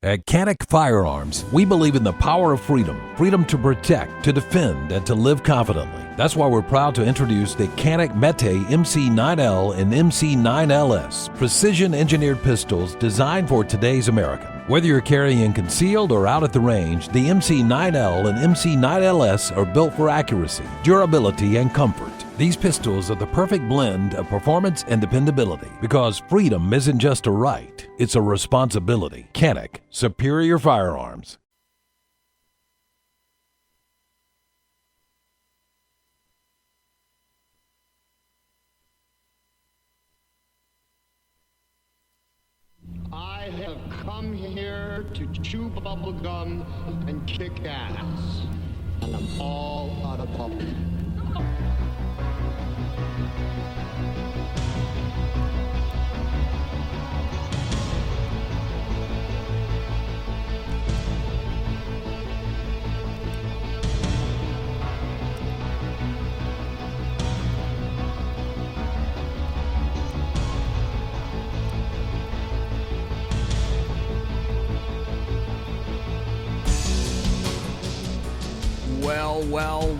At Canik Firearms, we believe in the power of freedom. Freedom to protect, to defend, and to live confidently. That's why we're proud to introduce the Canik Mete MC9L and MC9LS, precision-engineered pistols designed for today's American. Whether you're carrying concealed or out at the range, the MC9L and MC9LS are built for accuracy, durability, and comfort. These pistols are the perfect blend of performance and dependability, because freedom isn't just a right, it's a responsibility. Canik, superior firearms. I have come here to chew bubble gum and kick ass, and I'm all out of bubble.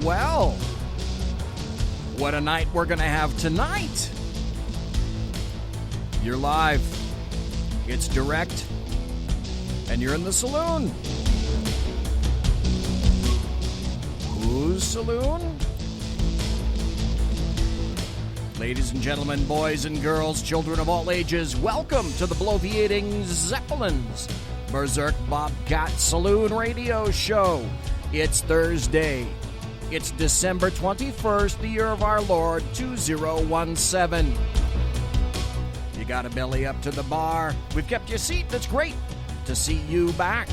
Well. What a night we're going to have tonight. You're live. It's direct. And you're in the saloon. Whose saloon? Ladies and gentlemen, boys and girls, children of all ages, welcome to the bloviating Zeppelins Berserk Bobcat Saloon radio show. It's Thursday. It's December 21st, the year of our Lord, 2017. You got a belly up to the bar. We've kept your seat. That's great to see you back.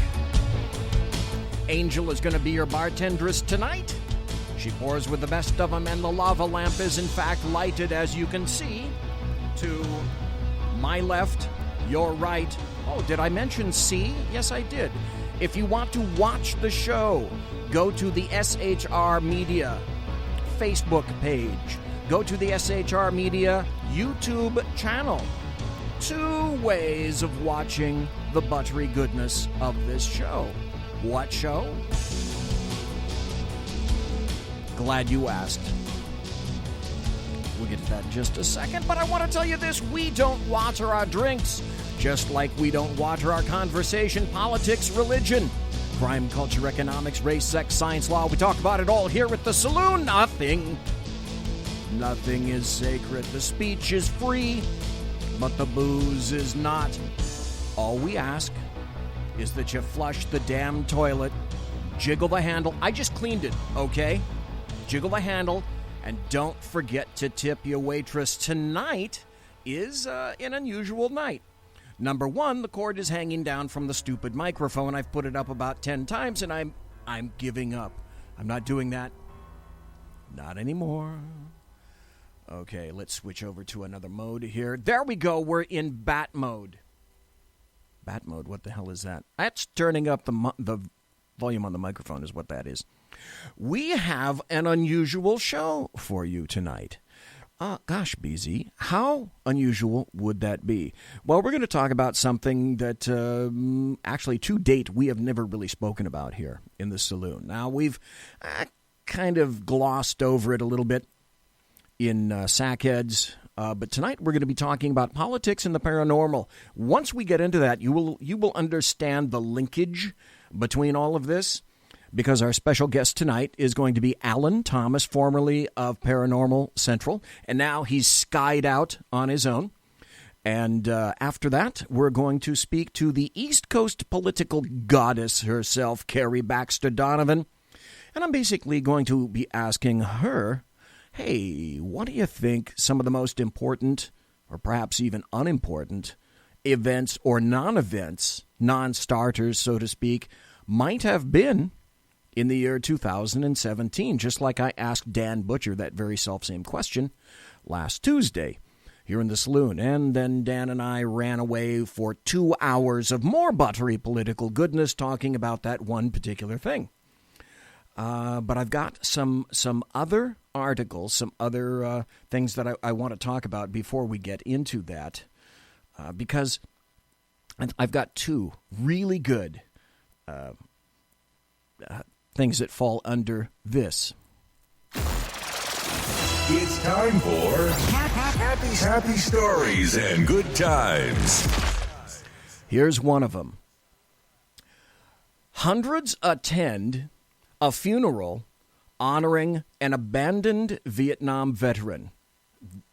Angel is going to be your bartendress tonight. She pours with the best of them, and the lava lamp is, in fact, lighted, as you can see, to my left, your right. Oh, did I mention C? Yes, I did. If you want to watch the show, go to the SHR Media Facebook page. Go to the SHR Media YouTube channel. Two ways of watching the buttery goodness of this show. What show? Glad you asked. We'll get to that in just a second, but I want to tell you this. We don't water our drinks, just like we don't water our conversation, politics, religion, crime, culture, economics, race, sex, science, law. We talk about it all here at the saloon. Nothing is sacred. The speech is free, but the booze is not. All we ask is that you flush the damn toilet, jiggle the handle. I just cleaned it, okay? Jiggle the handle, and don't forget to tip your waitress. Tonight is an unusual night. Number one, the cord is hanging down from the stupid microphone. I've put it up about 10 times, and I'm giving up. I'm not doing that. Not anymore. Okay, let's switch over to another mode here. There we go. We're in bat mode. Bat mode, what the hell is that? That's turning up the volume on the microphone is what that is. We have an unusual show for you tonight. Gosh, BZ, how unusual would that be? Well, we're going to talk about something that actually to date we have never really spoken about here in the saloon. Now, we've kind of glossed over it a little bit in Sackheads, but tonight we're going to be talking about politics and the paranormal. Once we get into that, you will understand the linkage between all of this, because our special guest tonight is going to be Alan Thomas, formerly of Paranormal Central, and now he's skied out on his own. And after that, we're going to speak to the East Coast political goddess herself, Kari Baxter Donovan. And I'm basically going to be asking her, hey, what do you think some of the most important, or perhaps even unimportant, events or non-events, non-starters, so to speak, might have been in the year 2017, just like I asked Dan Butcher that very self-same question last Tuesday here in the saloon. And then Dan and I ran away for 2 hours of more buttery political goodness talking about that one particular thing. But I've got some other articles, some other things that I want to talk about before we get into that, because And I've got two really good things that fall under this. It's time for happy stories and good times. Here's one of them. Hundreds attend a funeral honoring an abandoned Vietnam veteran.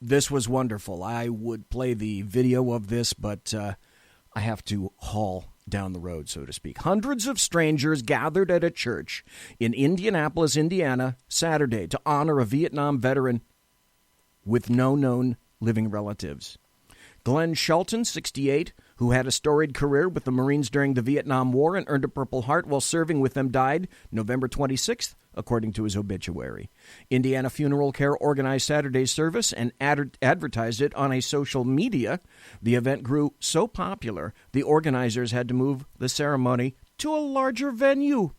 This was wonderful. I would play the video of this, but I have to haul down the road, so to speak. Hundreds of strangers gathered at a church in Indianapolis, Indiana, Saturday to honor a Vietnam veteran with no known living relatives. Glenn Shelton, 68, who had a storied career with the Marines during the Vietnam War and earned a Purple Heart while serving with them, died November 26th, according to his obituary. Indiana Funeral Care organized Saturday's service and advertised it on a social media. The event grew so popular, the organizers had to move the ceremony to a larger venue.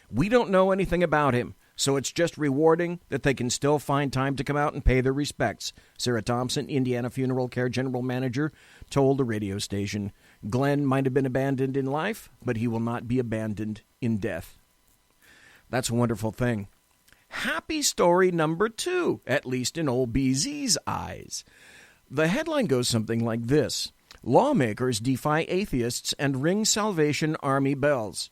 We don't know anything about him, so it's just rewarding that they can still find time to come out and pay their respects, Sarah Thompson, Indiana Funeral Care General Manager, told the radio station. Glenn might have been abandoned in life, but he will not be abandoned in death. That's a wonderful thing. Happy story number 2, at least in old BZ's eyes. The headline goes something like this. Lawmakers defy atheists and ring Salvation Army bells.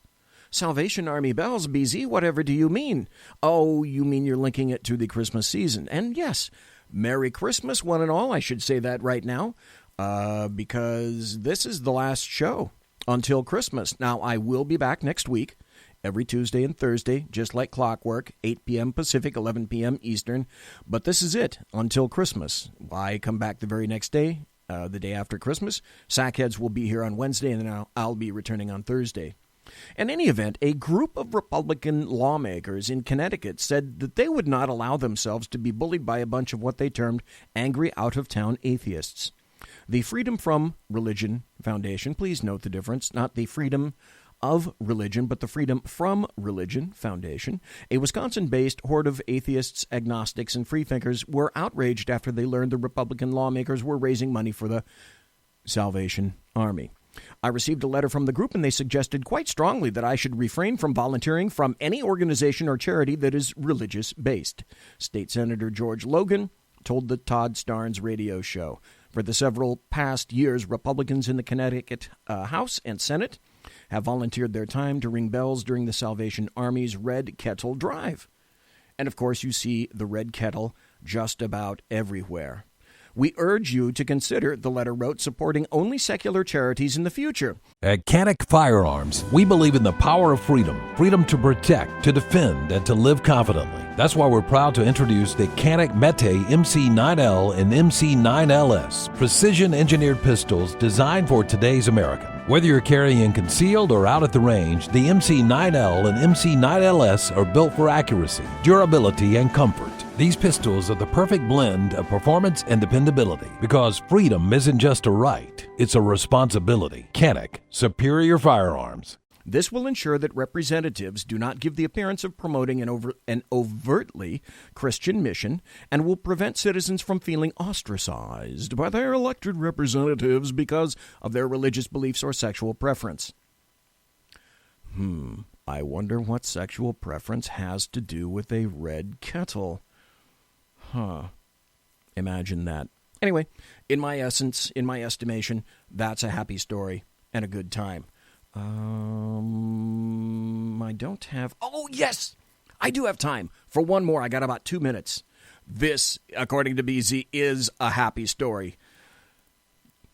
Salvation Army bells, BZ, whatever do you mean? Oh, you mean you're linking it to the Christmas season. And yes, Merry Christmas, one and all. I should say that right now, because this is the last show until Christmas. Now, I will be back next week, every Tuesday and Thursday, just like clockwork, 8 p.m. Pacific, 11 p.m. Eastern. But this is it until Christmas. I come back the very next day, the day after Christmas. Sackheads will be here on Wednesday, and then I'll be returning on Thursday. In any event, a group of Republican lawmakers in Connecticut said that they would not allow themselves to be bullied by a bunch of what they termed angry out-of-town atheists. The Freedom From Religion Foundation, please note the difference, not the Freedom of Religion, but the Freedom From Religion Foundation, a Wisconsin-based horde of atheists, agnostics, and freethinkers, were outraged after they learned the Republican lawmakers were raising money for the Salvation Army. I received a letter from the group, and they suggested quite strongly that I should refrain from volunteering from any organization or charity that is religious-based. State Senator George Logan told the Todd Starnes radio show. For the several past years, Republicans in the Connecticut House and Senate have volunteered their time to ring bells during the Salvation Army's Red Kettle Drive. And, of course, you see the red kettle just about everywhere. We urge you to consider, the letter wrote, supporting only secular charities in the future. At Canik Firearms, we believe in the power of freedom. Freedom to protect, to defend, and to live confidently. That's why we're proud to introduce the Canik Mete MC9L and MC9LS, precision-engineered pistols designed for today's American. Whether you're carrying concealed or out at the range, the MC9L and MC9LS are built for accuracy, durability, and comfort. These pistols are the perfect blend of performance and dependability, because freedom isn't just a right, it's a responsibility. Canik, superior firearms. This will ensure that representatives do not give the appearance of promoting an overtly Christian mission, and will prevent citizens from feeling ostracized by their elected representatives because of their religious beliefs or sexual preference. I wonder what sexual preference has to do with a red kettle. Imagine that. Anyway, in my estimation, that's a happy story and a good time. I don't have... Oh, yes! I do have time for one more. I got about 2 minutes. This, according to BZ, is a happy story.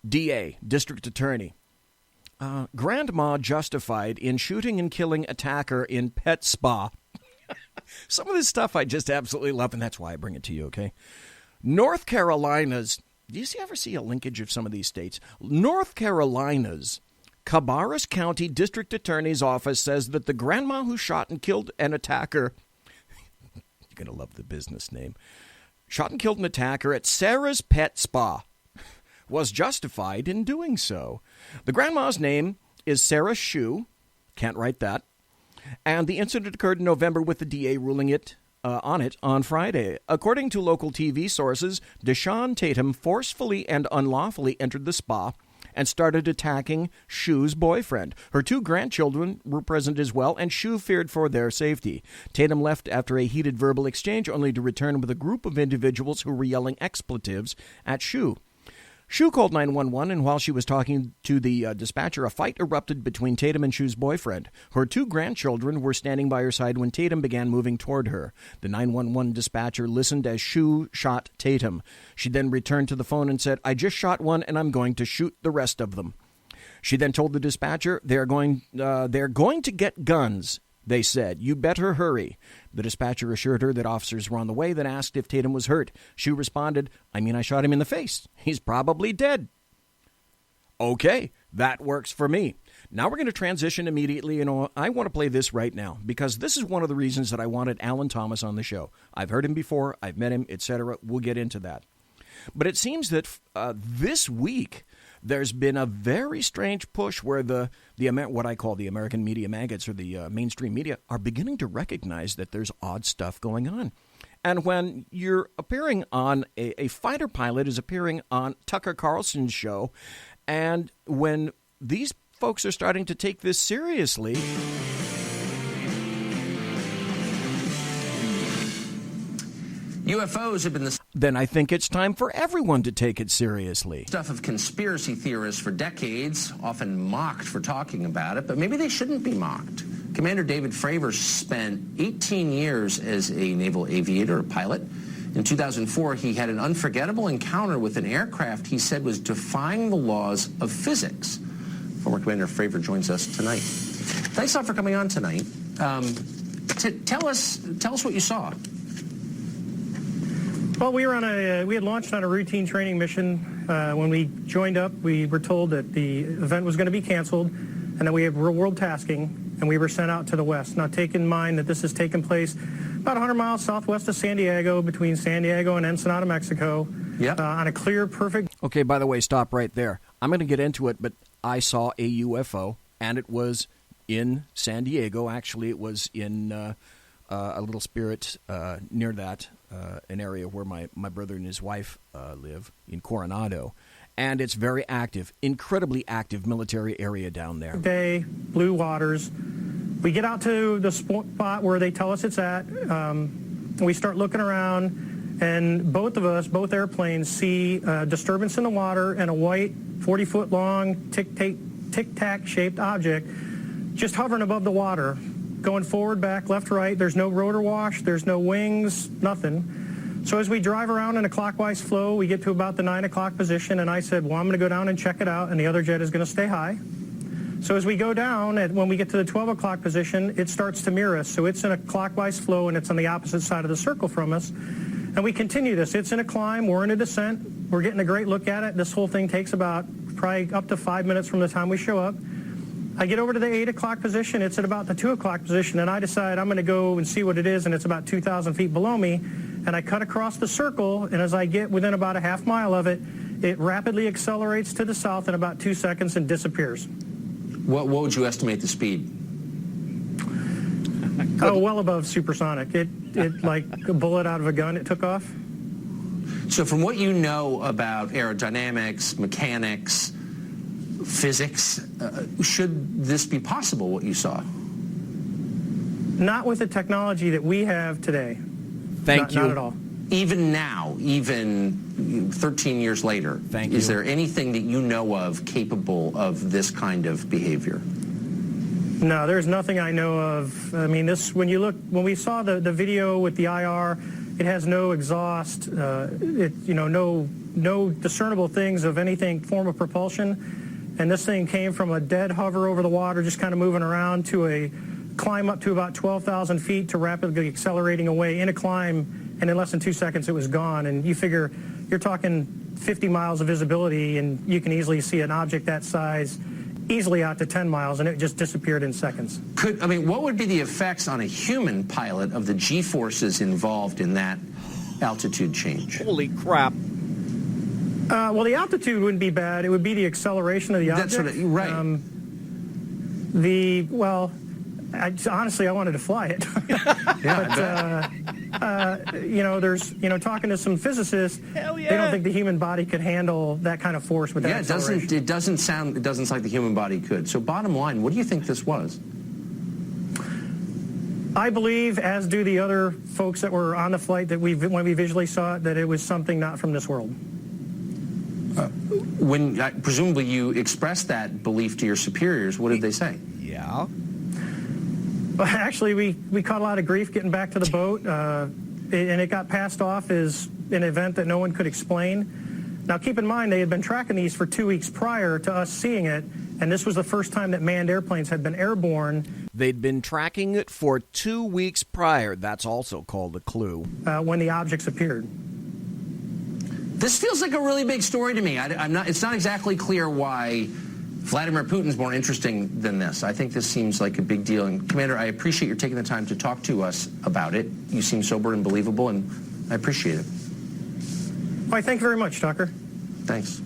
DA, District Attorney. Grandma justified in shooting and killing attacker in pet spa. Some of this stuff I just absolutely love, and that's why I bring it to you, okay? North Carolina's... Do you ever see a linkage of some of these states? North Carolina's Cabarrus County District Attorney's Office says that the grandma who shot and killed an attacker... You're going to love the business name. Shot and killed an attacker at Sarah's Pet Spa was justified in doing so. The grandma's name is Sarah Shue. Can't write that. And the incident occurred in November, with the DA ruling on Friday. According to local TV sources, Deshaun Tatum forcefully and unlawfully entered the spa and started attacking Shu's boyfriend. Her 2 grandchildren were present as well, and Shu feared for their safety. Tatum left after a heated verbal exchange, only to return with a group of individuals who were yelling expletives at Shu. Shu called 911, and while she was talking to the dispatcher, a fight erupted between Tatum and Shu's boyfriend. Her 2 grandchildren were standing by her side when Tatum began moving toward her. The 911 dispatcher listened as Shu shot Tatum. She then returned to the phone and said, "I just shot one, and I'm going to shoot the rest of them." She then told the dispatcher, they're going to get guns. They said, "You better hurry." The dispatcher assured her that officers were on the way, then asked if Tatum was hurt. She responded, I shot him in the face. He's probably dead." Okay, that works for me. Now we're going to transition immediately. I want to play this right now because this is one of the reasons that I wanted Alan Thomas on the show. I've heard him before, I've met him, etc. We'll get into that. But it seems that this week there's been a very strange push where what I call the American media maggots or the mainstream media are beginning to recognize that there's odd stuff going on. And when you're appearing on a fighter pilot is appearing on Tucker Carlson's show, and when these folks are starting to take this seriously, UFOs have been the then I think it's time for everyone to take it seriously. stuff of conspiracy theorists for decades, often mocked for talking about it, but maybe they shouldn't be mocked. Commander David Fravor spent 18 years as a naval aviator, a pilot. In 2004, he had an unforgettable encounter with an aircraft he said was defying the laws of physics. Former Commander Fravor joins us tonight. Thanks a lot for coming on tonight. Tell us what you saw. Well, we had launched on a routine training mission. When we joined up, we were told that the event was going to be canceled and that we had real-world tasking, and we were sent out to the west. Now, take in mind that this has taken place about 100 miles southwest of San Diego, between San Diego and Ensenada, Mexico, on a clear, perfect... Okay, by the way, stop right there. I'm going to get into it, but I saw a UFO, and it was in San Diego. Actually, it was in a little spirit near that, an area where my brother and his wife live, in Coronado. And it's very active, incredibly active military area down there. Day, blue waters. We get out to the spot where they tell us it's at. We start looking around, and both airplanes see a disturbance in the water and a white 40-foot long tic-tac shaped object just hovering above the water, going forward, back, left, right. There's no rotor wash, there's no wings, nothing. So as we drive around in a clockwise flow, we get to about the 9 o'clock position, and I said, well, I'm going to go down and check it out, and the other jet is going to stay high. So as we go down, when we get to the 12 o'clock position, it starts to mirror us. So it's in a clockwise flow, and it's on the opposite side of the circle from us. And we continue this. It's in a climb. We're in a descent. We're getting a great look at it. This whole thing takes about probably up to 5 minutes from the time we show up. I get over to the 8 o'clock position. It's at about the 2 o'clock position, and I decide I'm going to go and see what it is, and it's about 2,000 feet below me. And I cut across the circle, and as I get within about a half mile of it, it rapidly accelerates to the south in about 2 seconds and disappears. What would you estimate the speed? Oh, well above supersonic. It like a bullet out of a gun, it took off. So from what you know about aerodynamics, mechanics, physics, should this be possible, what you saw? Not with the technology that we have today. Thank you. Not at all. Even now, even 13 years later, is there anything that you know of capable of this kind of behavior? No, there's nothing I know of. I mean, when we saw the video with the IR, it has no exhaust, no discernible things of anything form of propulsion. And this thing came from a dead hover over the water, just kind of moving around, to a climb up to about 12,000 feet to rapidly accelerating away in a climb, and in less than 2 seconds it was gone. And you figure you're talking 50 miles of visibility, and you can easily see an object that size easily out to 10 miles, and it just disappeared in seconds. What would be the effects on a human pilot of the G-forces involved in that altitude change? Holy crap. Well, the altitude wouldn't be bad. It would be the acceleration of the object. That's right. Honestly, I wanted to fly it. Yeah, there's, talking to some physicists, Hell yeah. they don't think the human body could handle that kind of force with that acceleration. It doesn't sound like the human body could. So bottom line, what do you think this was? I believe, as do the other folks that were on the flight, that when we visually saw it, that it was something not from this world. When presumably you expressed that belief to your superiors, what did they say? Yeah. Well, actually, we caught a lot of grief getting back to the boat, and it got passed off as an event that no one could explain. Now, keep in mind, they had been tracking these for 2 weeks prior to us seeing it, and this was the first time that manned airplanes had been airborne. They'd been tracking it for 2 weeks prior. That's also called a clue. When the objects appeared. This feels like a really big story to me. It's not exactly clear why Vladimir Putin's more interesting than this. I think this seems like a big deal. And Commander, I appreciate your taking the time to talk to us about it. You seem sober and believable, and I appreciate it. Why, thank you very much, Tucker. Thanks.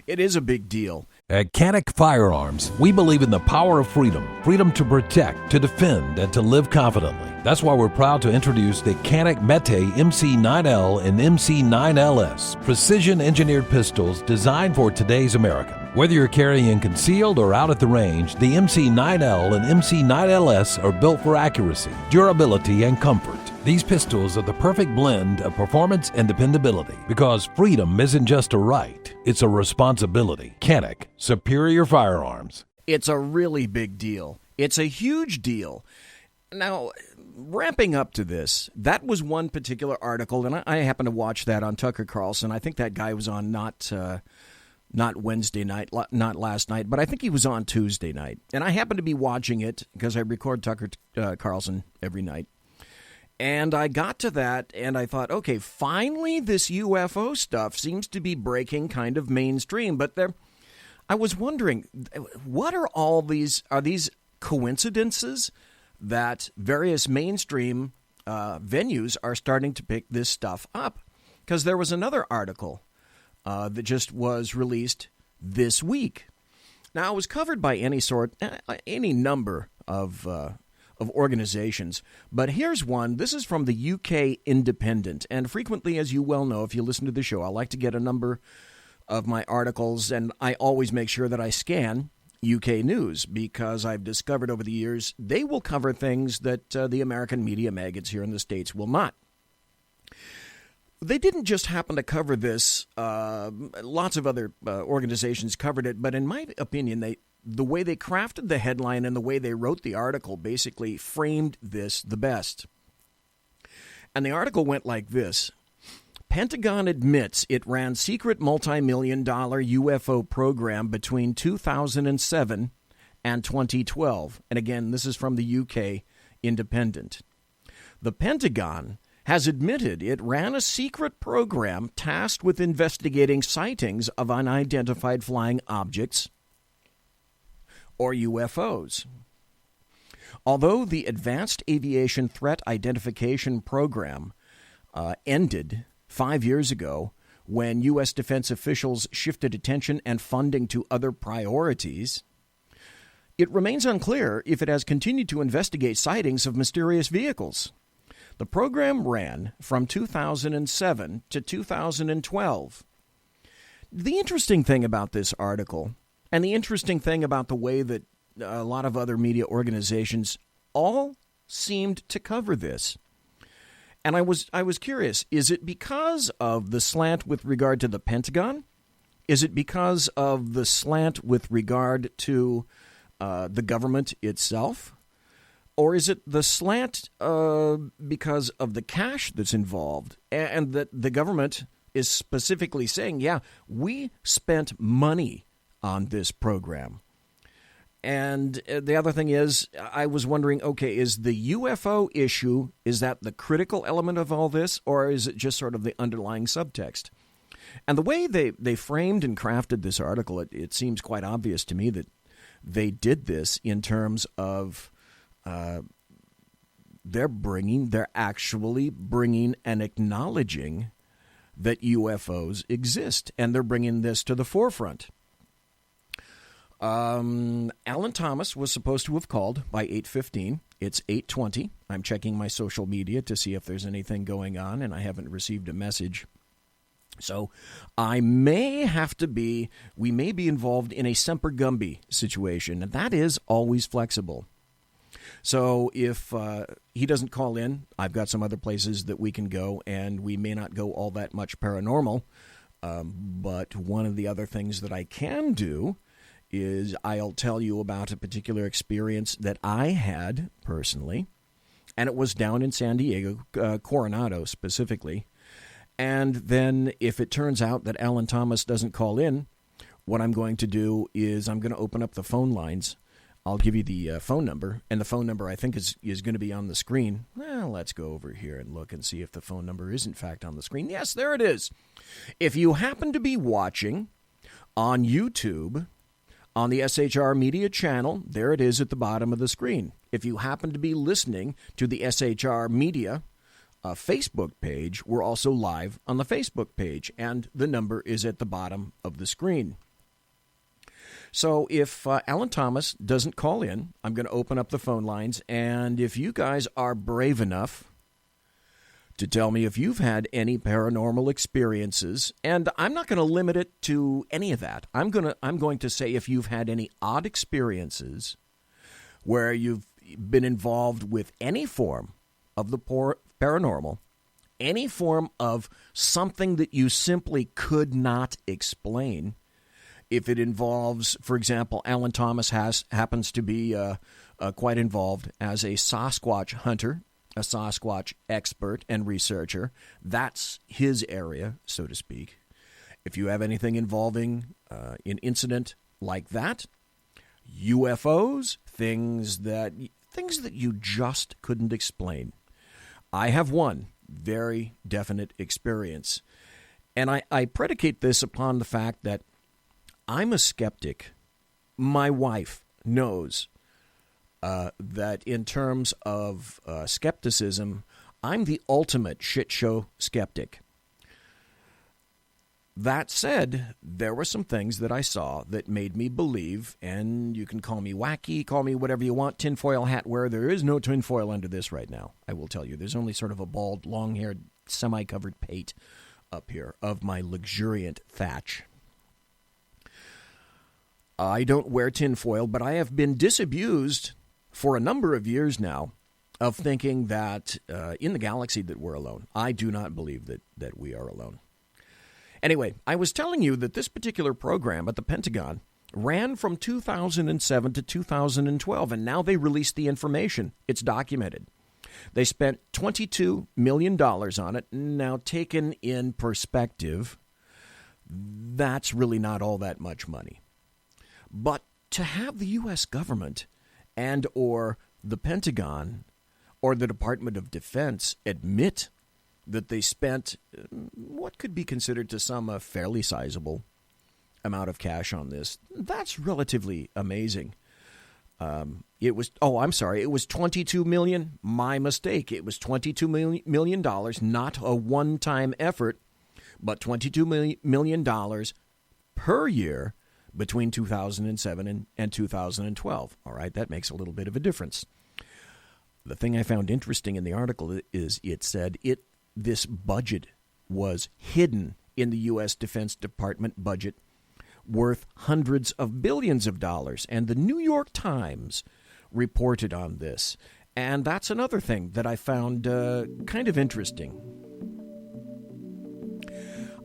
It is a big deal. At Canic Firearms, we believe in the power of freedom. Freedom to protect, to defend, and to live confidently. That's why we're proud to introduce the Canic Mete MC9L and MC9LS, precision-engineered pistols designed for today's American. Whether you're carrying concealed or out at the range, the MC9L and MC9LS are built for accuracy, durability, and comfort. These pistols are the perfect blend of performance and dependability, because freedom isn't just a right, it's a responsibility. Canic, superior firearms. It's a really big deal. It's a huge deal. Now, ramping up to this, that was one particular article, and I happened to watch that on Tucker Carlson. I think that guy was on not Wednesday night, not last night, but I think he was on Tuesday night. And I happened to be watching it because I record Tucker Carlson every night. And I got to that, and I thought, okay, finally this UFO stuff seems to be breaking kind of mainstream. But I was wondering, what are all these? Are these coincidences that various mainstream venues are starting to pick this stuff up? Because there was another article that just was released this week. Now, it was covered by any number of organizations, but here's one. This is from the UK Independent, and frequently, as you well know, if you listen to the show, I like to get a number of my articles, and I always make sure that I scan UK news, because I've discovered over the years they will cover things that the American media maggots here in the States will not. They didn't just happen to cover this. Lots of other organizations covered it, but in my opinion, the way they crafted the headline and the way they wrote the article basically framed this the best. And the article went like this. Pentagon admits it ran secret multi-million-dollar UFO program between 2007 and 2012. And again, this is from the UK Independent. The Pentagon has admitted it ran a secret program tasked with investigating sightings of unidentified flying objects, or UFOs. Although the Advanced Aviation Threat Identification Program ended 5 years ago when U.S. defense officials shifted attention and funding to other priorities, it remains unclear if it has continued to investigate sightings of mysterious vehicles. The program ran from 2007 to 2012. The interesting thing about this article, and the interesting thing about the way that a lot of other media organizations all seemed to cover this, and I was curious, is it because of the slant with regard to the Pentagon? Is it because of the slant with regard to the government itself? Or is it the slant because of the cash that's involved, and that the government is specifically saying, yeah, we spent money on this program? And the other thing is, I was wondering, okay, is the UFO issue, is that the critical element of all this, or is it just sort of the underlying subtext? And the way they framed and crafted this article, it seems quite obvious to me that they did this in terms of they're actually bringing and acknowledging that UFOs exist, and they're bringing this to the forefront. Alan Thomas was supposed to have called by 8:15. It's 8:20. I'm checking my social media to see if there's anything going on, and I haven't received a message. So we may be involved in a Semper Gumby situation, and that is always flexible. So if he doesn't call in, I've got some other places that we can go, and we may not go all that much paranormal. But one of the other things that I can do is I'll tell you about a particular experience that I had personally, and it was down in San Diego, Coronado specifically. And then if it turns out that Alan Thomas doesn't call in, what I'm going to do is I'm going to open up the phone lines. I'll give you the phone number, and the phone number I think is going to be on the screen. Well, let's go over here and look and see if the phone number is in fact on the screen. Yes, there it is. If you happen to be watching on YouTube, on the SHR Media channel, there it is at the bottom of the screen. If you happen to be listening to the SHR Media Facebook page, we're also live on the Facebook page, and the number is at the bottom of the screen. So if Alan Thomas doesn't call in, I'm going to open up the phone lines, and if you guys are brave enough to tell me if you've had any paranormal experiences, and I'm not going to limit it to any of that. I'm going to say if you've had any odd experiences where you've been involved with any form of the paranormal, any form of something that you simply could not explain. If it involves, for example, Alan Thomas happens to be quite involved as a Sasquatch hunter, a Sasquatch expert and researcher. That's his area, so to speak. If you have anything involving an incident like that, UFOs, things that you just couldn't explain. I have one very definite experience, and I predicate this upon the fact that I'm a skeptic. My wife knows that in terms of skepticism, I'm the ultimate shit show skeptic. That said, there were some things that I saw that made me believe, and you can call me wacky, call me whatever you want, tinfoil hat wearer. There is no tinfoil under this right now, I will tell you. There's only sort of a bald, long-haired, semi-covered pate up here of my luxuriant thatch. I don't wear tinfoil, but I have been disabused for a number of years now of thinking that in the galaxy that we're alone. I do not believe that we are alone. Anyway, I was telling you that this particular program at the Pentagon ran from 2007 to 2012, and now they released the information. It's documented. They spent $22 million on it. Now, taken in perspective, that's really not all that much money. But to have the U.S. government and or the Pentagon or the Department of Defense admit that they spent what could be considered to some a fairly sizable amount of cash on this, that's relatively amazing. It was $22 million. My mistake. It was $22 million, not a one-time effort, but $22 million per year between 2007 and 2012. All right, that makes a little bit of a difference. The thing I found interesting in the article is it said this budget was hidden in the U.S. Defense Department budget, worth hundreds of billions of dollars. And the New York Times reported on this. And that's another thing that I found kind of interesting.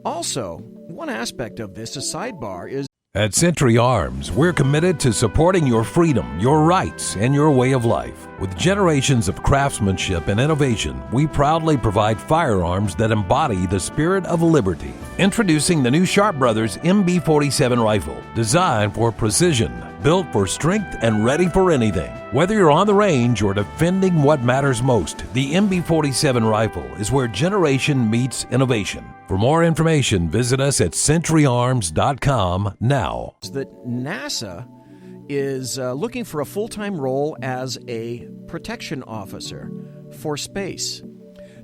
Also, one aspect of this, a sidebar, is At Century Arms, we're committed to supporting your freedom, your rights, and your way of life. With generations of craftsmanship and innovation, we proudly provide firearms that embody the spirit of liberty. Introducing the new Sharp Brothers MB-47 rifle, designed for precision, built for strength, and ready for anything. Whether you're on the range or defending what matters most, the MB-47 rifle is where generation meets innovation. For more information, visit us at centuryarms.com now. That NASA is looking for a full-time role as a protection officer for space.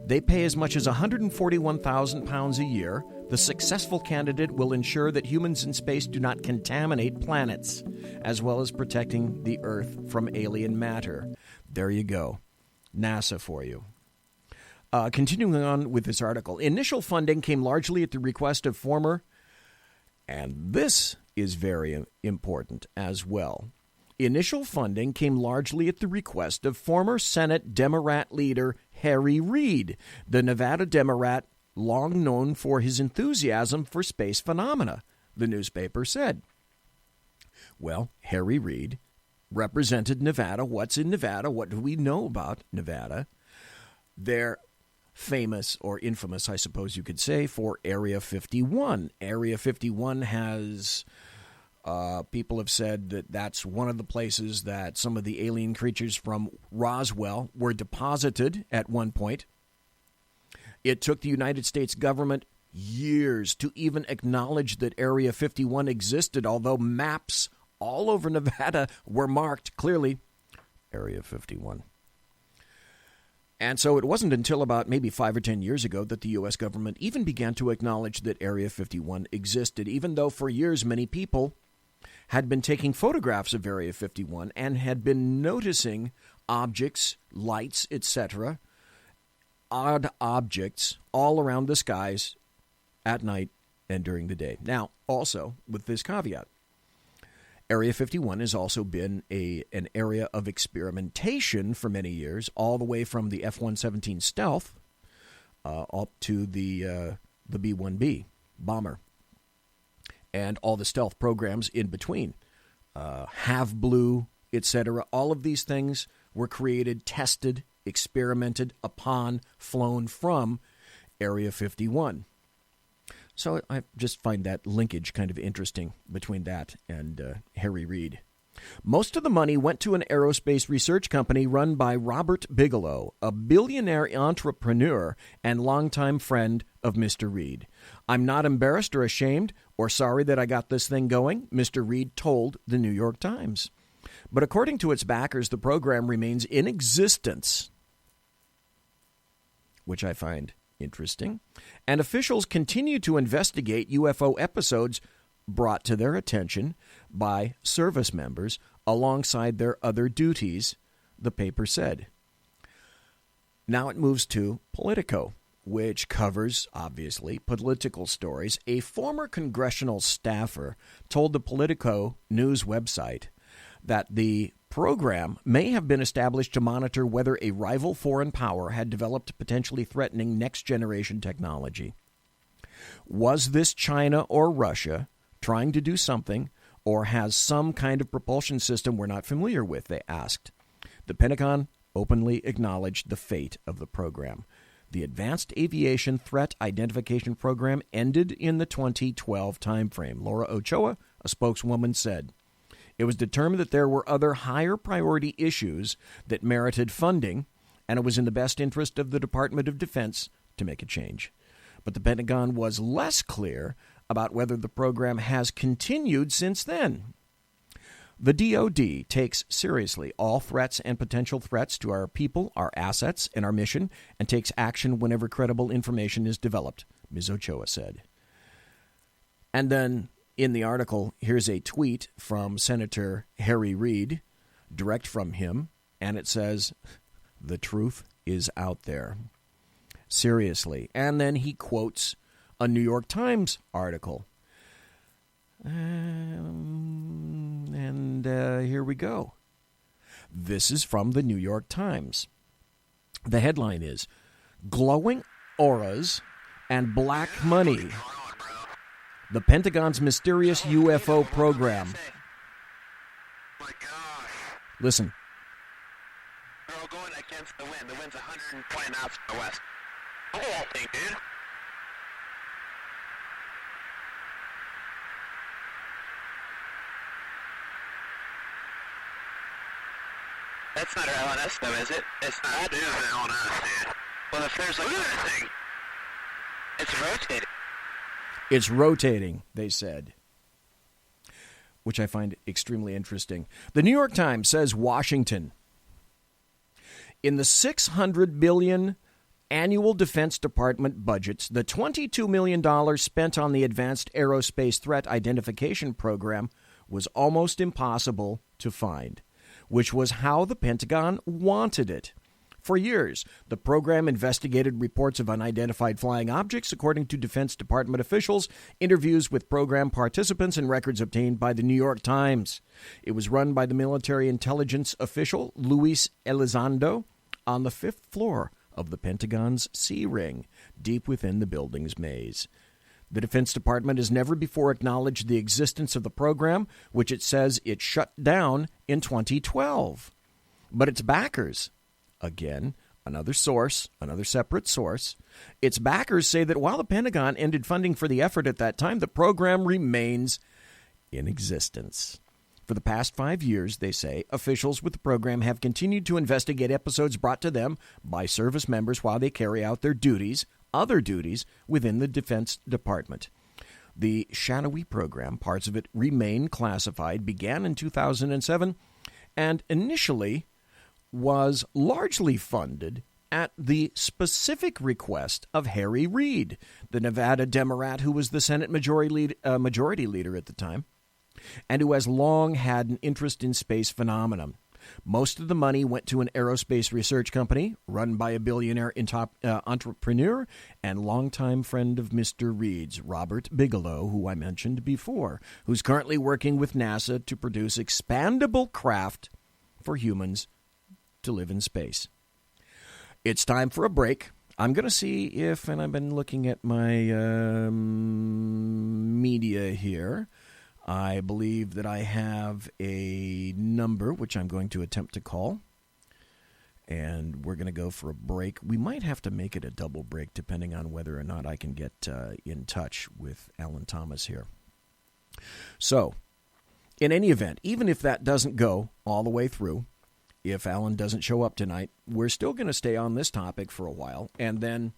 They pay as much as £141,000 a year, The successful candidate will ensure that humans in space do not contaminate planets, as well as protecting the Earth from alien matter. There you go. NASA for you. Continuing on with this article, initial funding came largely at the request of former, and this is very important as well. Initial funding came largely at the request of former Senate Democrat leader Harry Reid, the Nevada Democrat long known for his enthusiasm for space phenomena, the newspaper said. Well, Harry Reid represented Nevada. What's in Nevada? What do we know about Nevada? They're famous, or infamous, I suppose you could say, for Area 51. Area 51 has, people have said that that's one of the places that some of the alien creatures from Roswell were deposited at one point. It took the United States government years to even acknowledge that Area 51 existed, although maps all over Nevada were marked clearly Area 51. And so it wasn't until about maybe 5 or 10 years ago that the U.S. government even began to acknowledge that Area 51 existed, even though for years many people had been taking photographs of Area 51 and had been noticing objects, lights, etc., odd objects all around the skies at night and during the day. Now, also, with this caveat, Area 51 has also been an area of experimentation for many years, all the way from the F-117 Stealth up to the B-1B bomber and all the stealth programs in between. Have Blue, etc. All of these things were created, tested, experimented upon, flown from Area 51. So I just find that linkage kind of interesting between that and Harry Reid. Most of the money went to an aerospace research company run by Robert Bigelow, a billionaire entrepreneur and longtime friend of Mr. Reid. I'm not embarrassed or ashamed or sorry that I got this thing going, Mr. Reid told the New York Times. But according to its backers, the program remains in existence, which I find interesting. And officials continue to investigate UFO episodes brought to their attention by service members alongside their other duties, the paper said. Now it moves to Politico, which covers, obviously, political stories. A former congressional staffer told the Politico news website that the program may have been established to monitor whether a rival foreign power had developed potentially threatening next-generation technology. Was this China or Russia trying to do something, or has some kind of propulsion system we're not familiar with, they asked. The Pentagon openly acknowledged the fate of the program. The Advanced Aviation Threat Identification Program ended in the 2012 timeframe. Laura Ochoa, a spokeswoman, said, it was determined that there were other higher priority issues that merited funding, and it was in the best interest of the Department of Defense to make a change. But the Pentagon was less clear about whether the program has continued since then. The DoD takes seriously all threats and potential threats to our people, our assets, and our mission, and takes action whenever credible information is developed, Ms. Ochoa said. And then in the article, here's a tweet from Senator Harry Reid, direct from him, and it says, the truth is out there. Seriously. And then he quotes a New York Times article. And here we go. This is from the New York Times. The headline is, Glowing Auras and Black Money. The Pentagon's mysterious UFO program. My gosh. Listen. They're all going against the wind. The wind's 120 knots from the west. Look at that thing, dude. That's not our LNS, though, is it? It's not. That is an LNS, dude. Well, if there's like... Look at that thing. It's rotating. It's rotating, they said, which I find extremely interesting. The New York Times says Washington, in the $600 billion annual Defense Department budgets, the $22 million spent on the Advanced Aerospace Threat Identification Program was almost impossible to find, which was how the Pentagon wanted it. For years, the program investigated reports of unidentified flying objects, according to Defense Department officials, interviews with program participants, and records obtained by the New York Times. It was run by the military intelligence official Luis Elizondo on the 5th floor of the Pentagon's C Ring, deep within the building's maze. The Defense Department has never before acknowledged the existence of the program, which it says it shut down in 2012. But its backers, again, another separate source, its backers say that while the Pentagon ended funding for the effort at that time, the program remains in existence. For the past 5 years, they say, officials with the program have continued to investigate episodes brought to them by service members while they carry out their other duties within the Defense Department. The shadowy program, parts of it remain classified, began in 2007 and initially was largely funded at the specific request of Harry Reid, the Nevada Democrat who was the Senate majority leader at the time, and who has long had an interest in space phenomenon. Most of the money went to an aerospace research company run by a billionaire entrepreneur and longtime friend of Mr. Reid's, Robert Bigelow, who I mentioned before, who's currently working with NASA to produce expandable craft for humans to live in space. It's time for a break. I'm going to see if, and I've been looking at my media here, I believe that I have a number which I'm going to attempt to call, and we're going to go for a break. We might have to make it a double break depending on whether or not I can get in touch with Alan Thomas here. So, in any event, even if that doesn't go all the way through, if Alan doesn't show up tonight, we're still going to stay on this topic for a while, and then,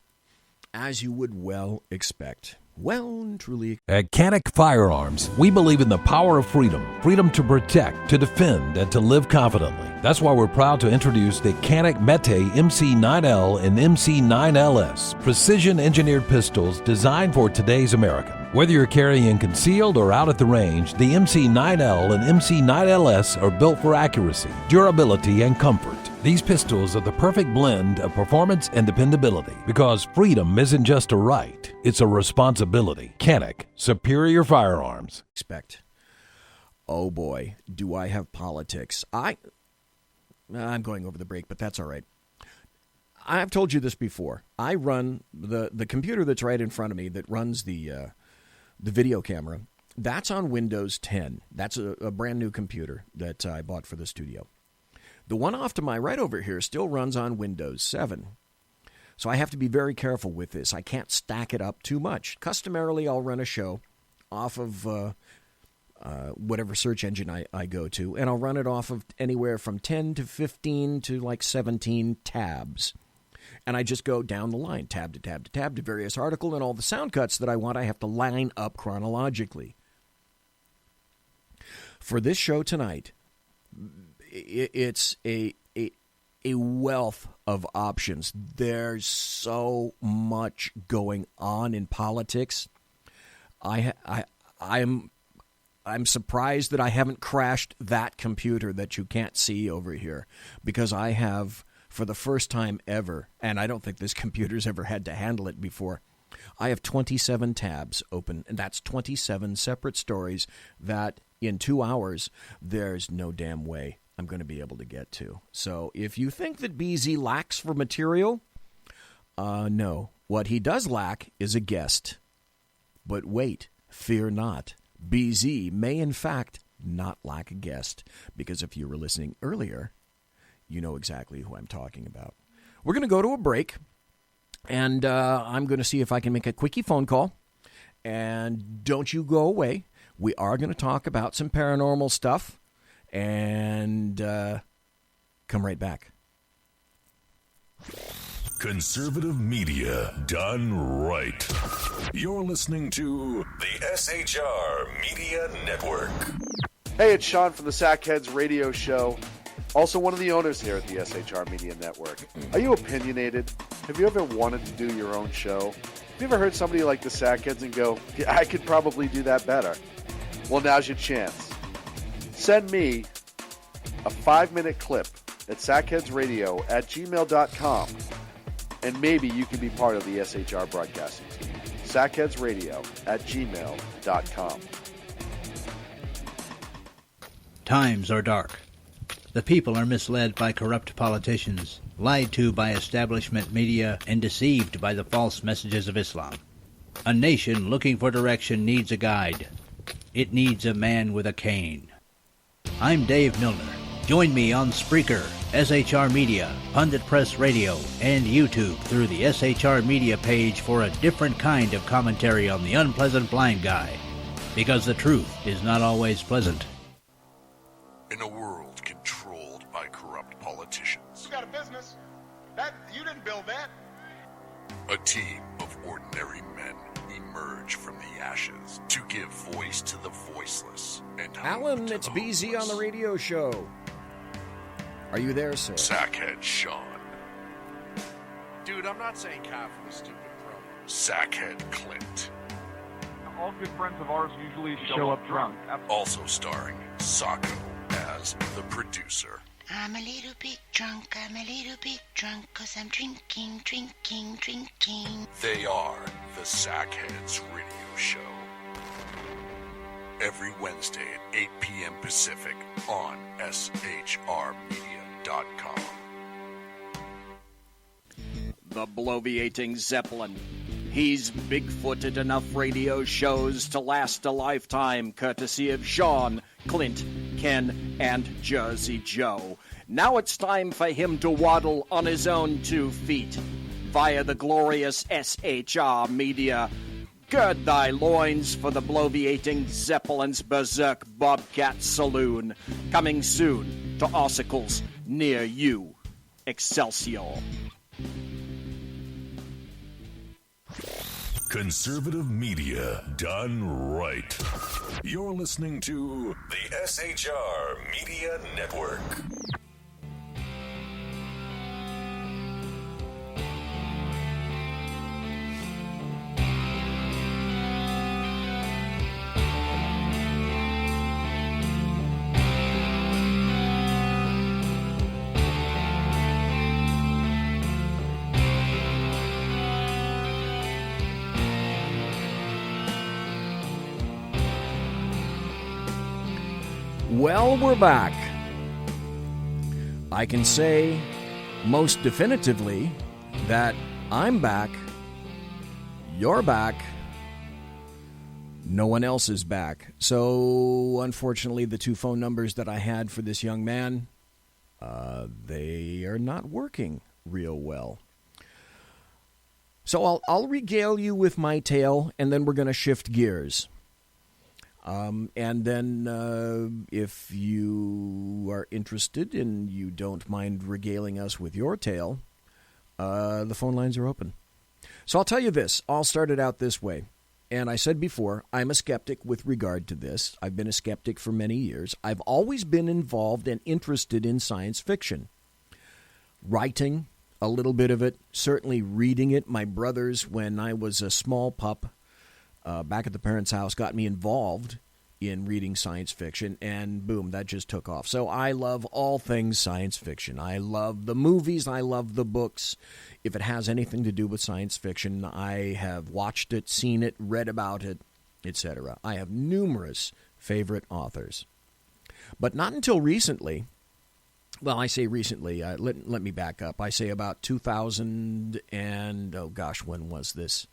as you would well expect, well and truly. At Canic Firearms, we believe in the power of freedom. Freedom to protect, to defend, and to live confidently. That's why we're proud to introduce the Canic Mete MC9L and MC9LS, precision-engineered pistols designed for today's American. Whether you're carrying concealed or out at the range, the MC9L and MC9LS are built for accuracy, durability, and comfort. These pistols are the perfect blend of performance and dependability, because freedom isn't just a right, it's a responsibility. Canic, superior firearms. Expect. Oh boy, do I have politics. I'm going over the break, but that's all right. I've told you this before. I run the computer that's right in front of me that runs the video camera. That's on Windows 10. That's a brand new computer that I bought for the studio. The one off to my right over here still runs on Windows 7. So I have to be very careful with this. I can't stack it up too much. Customarily, I'll run a show off of whatever search engine I go to, and I'll run it off of anywhere from 10 to 15 to like 17 tabs. And I just go down the line, tab to tab to tab to various articles, and all the sound cuts that I want, I have to line up chronologically. For this show tonight, it's a wealth of options. There's so much going on in politics. I'm surprised that I haven't crashed that computer that you can't see over here, because I have, for the first time ever, and I don't think this computer's ever had to handle it before, I have 27 tabs open, and that's 27 separate stories that in 2 hours there's no damn way I'm going to be able to get to. So if you think that BZ lacks for material, no. What he does lack is a guest. But wait, fear not. BZ may in fact not lack a guest, because if you were listening earlier, you know exactly who I'm talking about. We're going to go to a break, and I'm going to see if I can make a quickie phone call. And don't you go away. We are going to talk about some paranormal stuff, and come right back. Conservative media done right. You're listening to the SHR Media Network. Hey, it's Sean from the Sackheads Radio Show. Also one of the owners here at the SHR Media Network. Are you opinionated? Have you ever wanted to do your own show? Have you ever heard somebody like the Sackheads and go, yeah, I could probably do that better? Well, now's your chance. Send me a 5-minute clip at sackheadsradio@gmail.com, and maybe you can be part of the SHR broadcasting team. sackheadsradio@gmail.com. Times are dark. The people are misled by corrupt politicians, lied to by establishment media, and deceived by the false messages of Islam. A nation looking for direction needs a guide. It needs a man with a cane. I'm Dave Milner. Join me on Spreaker, SHR Media, Pundit Press Radio, and YouTube through the SHR Media page for a different kind of commentary on the unpleasant blind guy. Because the truth is not always pleasant. In a world controlled by corrupt politicians, You got a business. That you didn't build that. a team of ordinary men emerge from the ashes to give voice to the voiceless and hope Alan, to it's the BZ hopeless. on the radio show. Are you there, sir? Sackhead Sean. Dude, I'm not saying calf for the stupid bro. Sackhead Clint. All good friends of ours usually show up drunk. Also starring Sacco as the producer. I'm a little bit drunk, 'cause I'm drinking. They are the Sackheads Radio Show. Every Wednesday at 8 p.m. Pacific on SHRmedia.com. The bloviating Zeppelin. He's big-footed enough radio shows to last a lifetime, courtesy of Sean, Clint, Ken, and Jersey Joe. Now it's time for him to waddle on his own 2 feet via the glorious SHR Media. Gird thy loins for the bloviating Zeppelin's Berserk Bobcat Saloon. Coming soon to ossicles near you. Excelsior. Conservative media done right. You're listening to the SHR Media Network. Well, we're back. I can say most definitively that I'm back, you're back, no one else is back. So, unfortunately, the 2 phone numbers that I had for this young man, they are not working real well. So I'll regale you with my tale, and then we're going to shift gears. And then if you are interested and you don't mind regaling us with your tale, the phone lines are open. So I'll tell you this. I'll start it out this way. And I said before, I'm a skeptic with regard to this. I've been a skeptic for many years. I've always been involved and interested in science fiction. Writing, a little bit of it, certainly reading it. My brothers, when I was a small pup, back at the parents' house, got me involved in reading science fiction, and boom, that just took off. So I love all things science fiction. I love the movies. I love the books. If it has anything to do with science fiction, I have watched it, seen it, read about it, etc. I have numerous favorite authors. But not until recently, well, I say recently, let me back up. I say about 2000 and, oh gosh, when was this?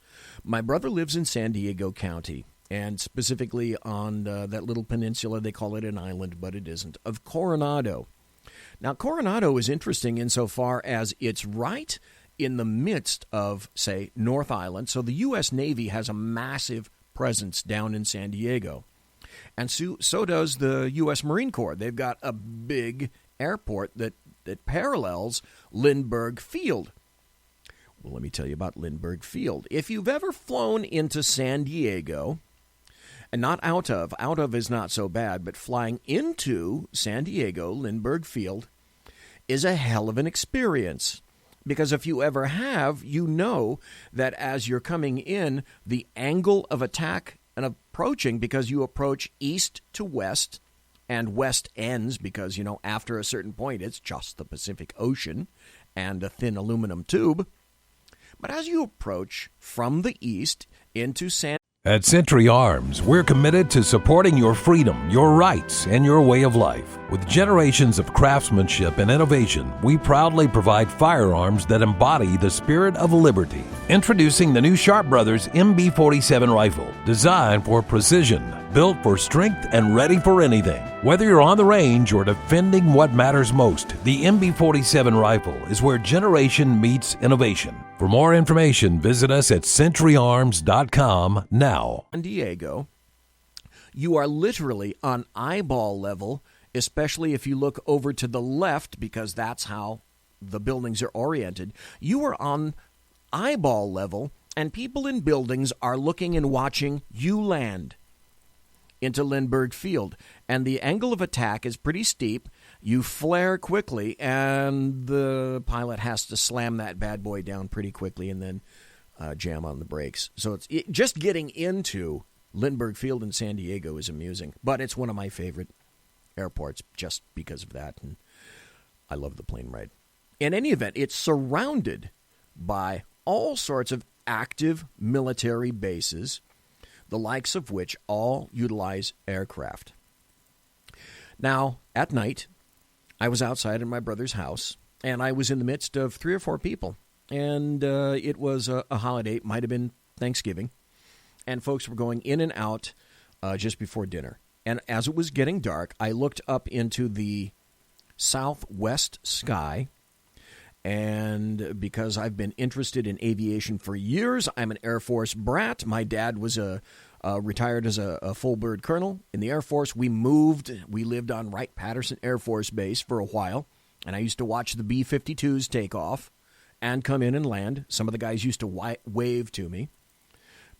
My brother lives in San Diego County, and specifically on that little peninsula, they call it an island, but it isn't, of Coronado. Now, Coronado is interesting insofar as it's right in the midst of, say, North Island. So the U.S. Navy has a massive presence down in San Diego. And so does the U.S. Marine Corps. They've got a big airport that parallels Lindbergh Field. Well, let me tell you about Lindbergh Field. If you've ever flown into San Diego, and not out of is not so bad, but flying into San Diego, Lindbergh Field, is a hell of an experience. Because if you ever have, you know that as you're coming in, the angle of attack and approaching, because you approach east to west, and west ends because, after a certain point, it's just the Pacific Ocean and a thin aluminum tube. But as you approach from the east into At Century Arms, we're committed to supporting your freedom, your rights, and your way of life. With generations of craftsmanship and innovation, we proudly provide firearms that embody the spirit of liberty. Introducing the new Sharp Brothers MB-47 rifle, designed for precision, built for strength, and ready for anything. Whether you're on the range or defending what matters most, the MB-47 rifle is where generation meets innovation. For more information, visit us at centuryarms.com now. San Diego, you are literally on eyeball level, especially if you look over to the left, because that's how the buildings are oriented. You are on eyeball level, and people in buildings are looking and watching you land into Lindbergh Field. And the angle of attack is pretty steep. You flare quickly, and the pilot has to slam that bad boy down pretty quickly and then jam on the brakes. So just getting into Lindbergh Field in San Diego is amusing. But it's one of my favorite airports just because of that. And I love the plane ride. In any event, it's surrounded by all sorts of active military bases, the likes of which all utilize aircraft. Now, at night, I was outside in my brother's house, and I was in the midst of 3 or 4 people. And it was a holiday. It might have been Thanksgiving. And folks were going in and out just before dinner. And as it was getting dark, I looked up into the southwest sky. And because I've been interested in aviation for years, I'm an Air Force brat. My dad was retired as a full bird colonel in the Air Force. We lived on Wright-Patterson Air Force Base for a while. And I used to watch the B-52s take off and come in and land. Some of the guys used to wave to me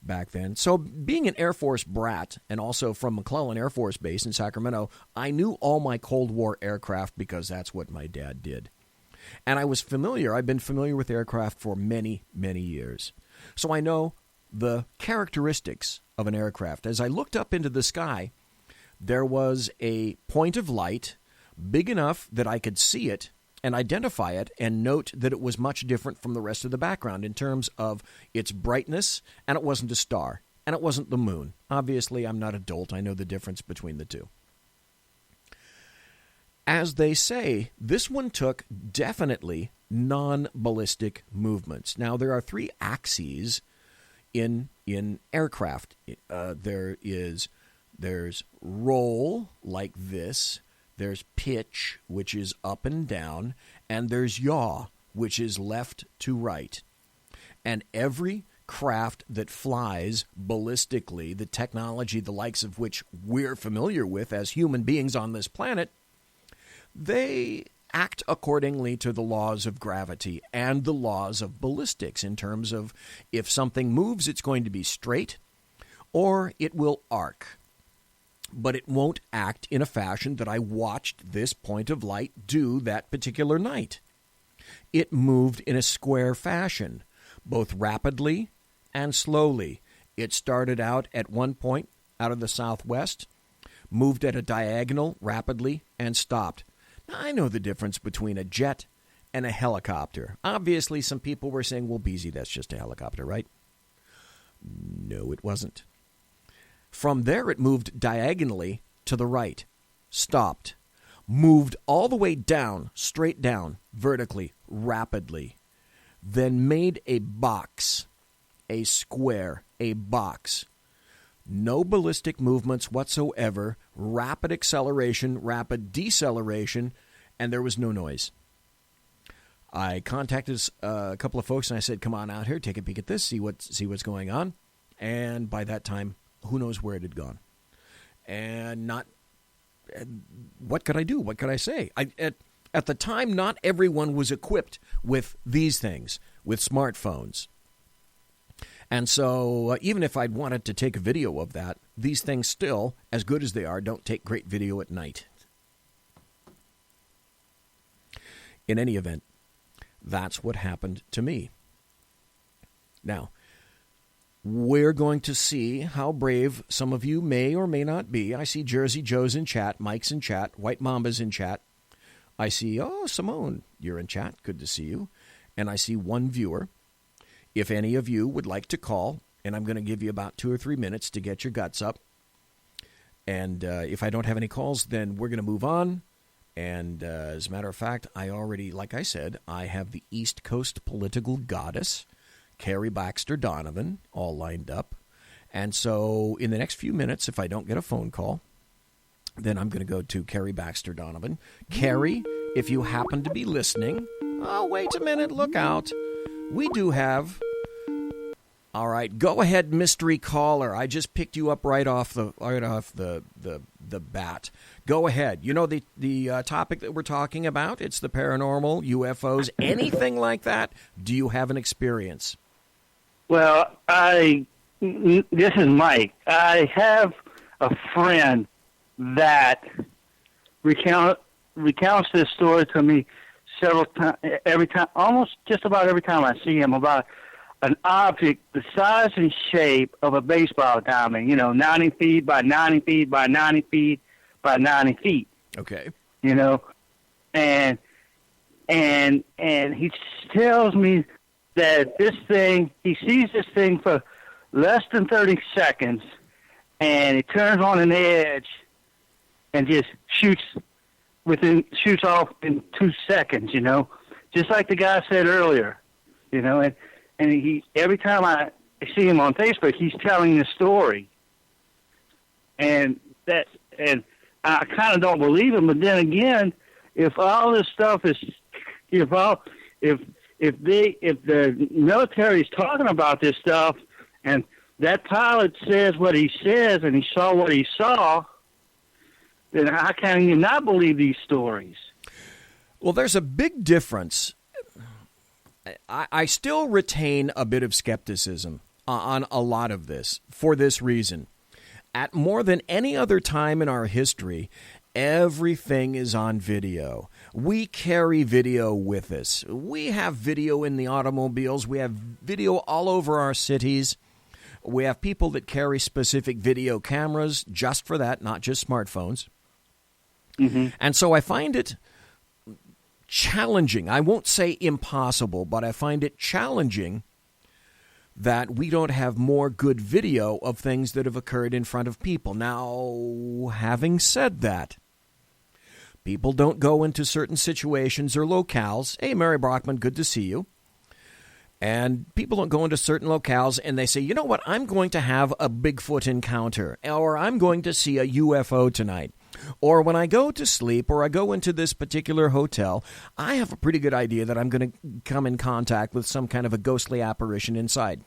back then. So being an Air Force brat and also from McClellan Air Force Base in Sacramento, I knew all my Cold War aircraft because that's what my dad did. And I've been familiar with aircraft for many, many years. So I know the characteristics of an aircraft. As I looked up into the sky, there was a point of light big enough that I could see it and identify it and note that it was much different from the rest of the background in terms of its brightness, and it wasn't a star, and it wasn't the moon. Obviously, I'm not a dolt. I know the difference between the two. As they say, this one took definitely non-ballistic movements. Now, there are 3 axes in aircraft. There's roll, like this. There's pitch, which is up and down. And there's yaw, which is left to right. And every craft that flies ballistically, the technology the likes of which we're familiar with as human beings on this planet, they act accordingly to the laws of gravity and the laws of ballistics in terms of if something moves, it's going to be straight or it will arc. But it won't act in a fashion that I watched this point of light do that particular night. It moved in a square fashion, both rapidly and slowly. It started out at one point out of the southwest, moved at a diagonal rapidly, and stopped. Now, I know the difference between a jet and a helicopter. Obviously, some people were saying, well, Beezy, that's just a helicopter, right? No, it wasn't. From there, it moved diagonally to the right, stopped, moved all the way down, straight down, vertically, rapidly, then made a box, a square, a box. No ballistic movements whatsoever, rapid acceleration, rapid deceleration, and there was no noise. I contacted a couple of folks and I said, come on out here, take a peek at this, see what's going on. And by that time, who knows where it had gone. And what could I do? What could I say? At the time, not everyone was equipped with these things, with smartphones. And so even if I'd wanted to take a video of that, these things still, as good as they are, don't take great video at night. In any event, that's what happened to me. Now, we're going to see how brave some of you may or may not be. I see Jersey Joe's in chat, Mike's in chat, White Mamba's in chat. I see, Simone, you're in chat. Good to see you. And I see one viewer. If any of you would like to call, and I'm going to give you about 2 or 3 minutes to get your guts up. And if I don't have any calls, then we're going to move on. And as a matter of fact, I already, like I said, I have the East Coast political goddess, Kari Baxter Donovan, all lined up. And so in the next few minutes, if I don't get a phone call, then I'm going to go to Kari Baxter Donovan. Kari, if you happen to be listening, wait a minute, look out. We do have... All right, go ahead, mystery caller. I just picked you up right off the bat. Go ahead. You know the topic that we're talking about? It's the paranormal, UFOs, anything like that. Do you have an experience? Well, this is Mike. I have a friend that recounts this story to me several times, almost just about every time I see him, about an object the size and shape of a baseball diamond, 90 feet by 90 feet by 90 feet by 90 feet. Okay. And he tells me that he sees this thing for less than 30 seconds, and it turns on an edge and just shoots off in 2 seconds, just like the guy said earlier, and he, every time I see him on Facebook, he's telling this story. And I kind of don't believe him, but then again, if all this stuff is, if the military is talking about this stuff, and that pilot says what he says, and he saw what he saw, then how can you not believe these stories? Well, there's a big difference. I still retain a bit of skepticism on a lot of this for this reason. At more than any other time in our history, everything is on video. We carry video with us. We have video in the automobiles. We have video all over our cities. We have people that carry specific video cameras just for that, not just smartphones. Mm-hmm. And so I find it challenging. I won't say impossible, but I find it challenging that we don't have more good video of things that have occurred in front of people. Now, having said that, people don't go into certain situations or locales. Hey, Mary Brockman, good to see you. And people don't go into certain locales and they say, you know what, I'm going to have a Bigfoot encounter, or I'm going to see a UFO tonight. Or when I go to sleep or I go into this particular hotel, I have a pretty good idea that I'm going to come in contact with some kind of a ghostly apparition inside.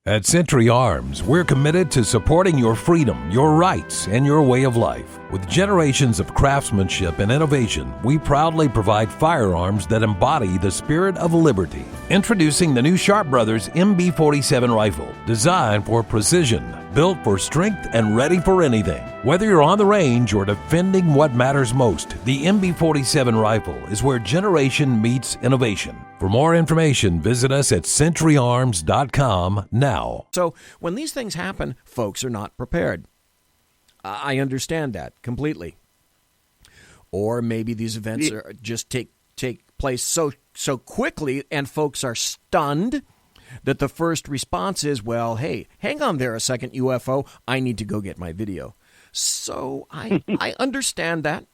At Century Arms, we're committed to supporting your freedom, your rights, and your way of life. With generations of craftsmanship and innovation, we proudly provide firearms that embody the spirit of liberty. Introducing the new Sharp Brothers MB-47 rifle, designed for precision, built for strength, and ready for anything. Whether you're on the range or defending what matters most, the MB-47 rifle is where generation meets innovation. For more information, visit us at centuryarms.com now. So when these things happen, folks are not prepared. I understand that completely. Or maybe these events are just take place so quickly and folks are stunned that the first response is, well, hey, hang on there a second, UFO. I need to go get my video. So I understand that.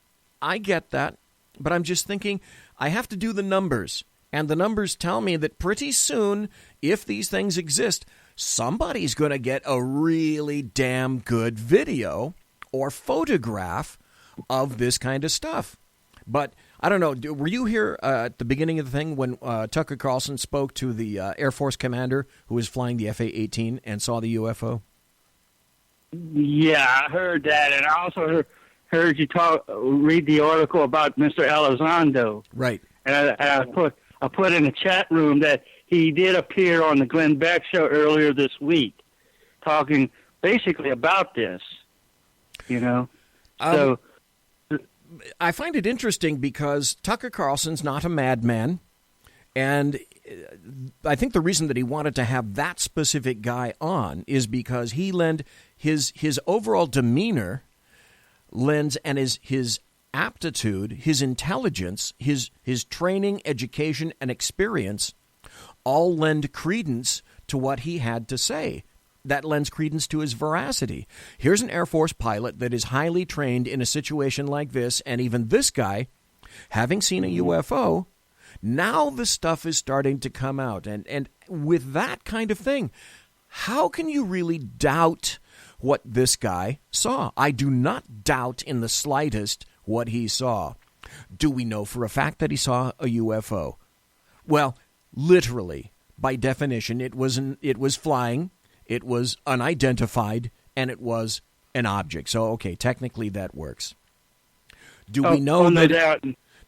I get that. But I'm just thinking I have to do the numbers. And the numbers tell me that pretty soon, if these things exist, somebody's going to get a really damn good video or photograph of this kind of stuff. But I don't know. Were you here at the beginning of the thing when Tucker Carlson spoke to the Air Force commander who was flying the FA-18 and saw the UFO? Yeah, I heard that, and I also heard you read the article about Mr. Elizondo. Right. And I put in the chat room that he did appear on the Glenn Beck show earlier this week, talking basically about this. So I find it interesting because Tucker Carlson's not a madman, and I think the reason that he wanted to have that specific guy on is because he lent his overall demeanor lends and his aptitude, his intelligence, his training, education, and experience all lend credence to what he had to say. That lends credence to his veracity. Here's an Air Force pilot that is highly trained in a situation like this, and even this guy, having seen a UFO, now the stuff is starting to come out. And with that kind of thing, how can you really doubt what this guy saw? I do not doubt in the slightest what he saw. Do we know for a fact that he saw a UFO? Well, literally, by definition, it was flying. It was unidentified, and it was an object. So, okay, technically that works. Do we know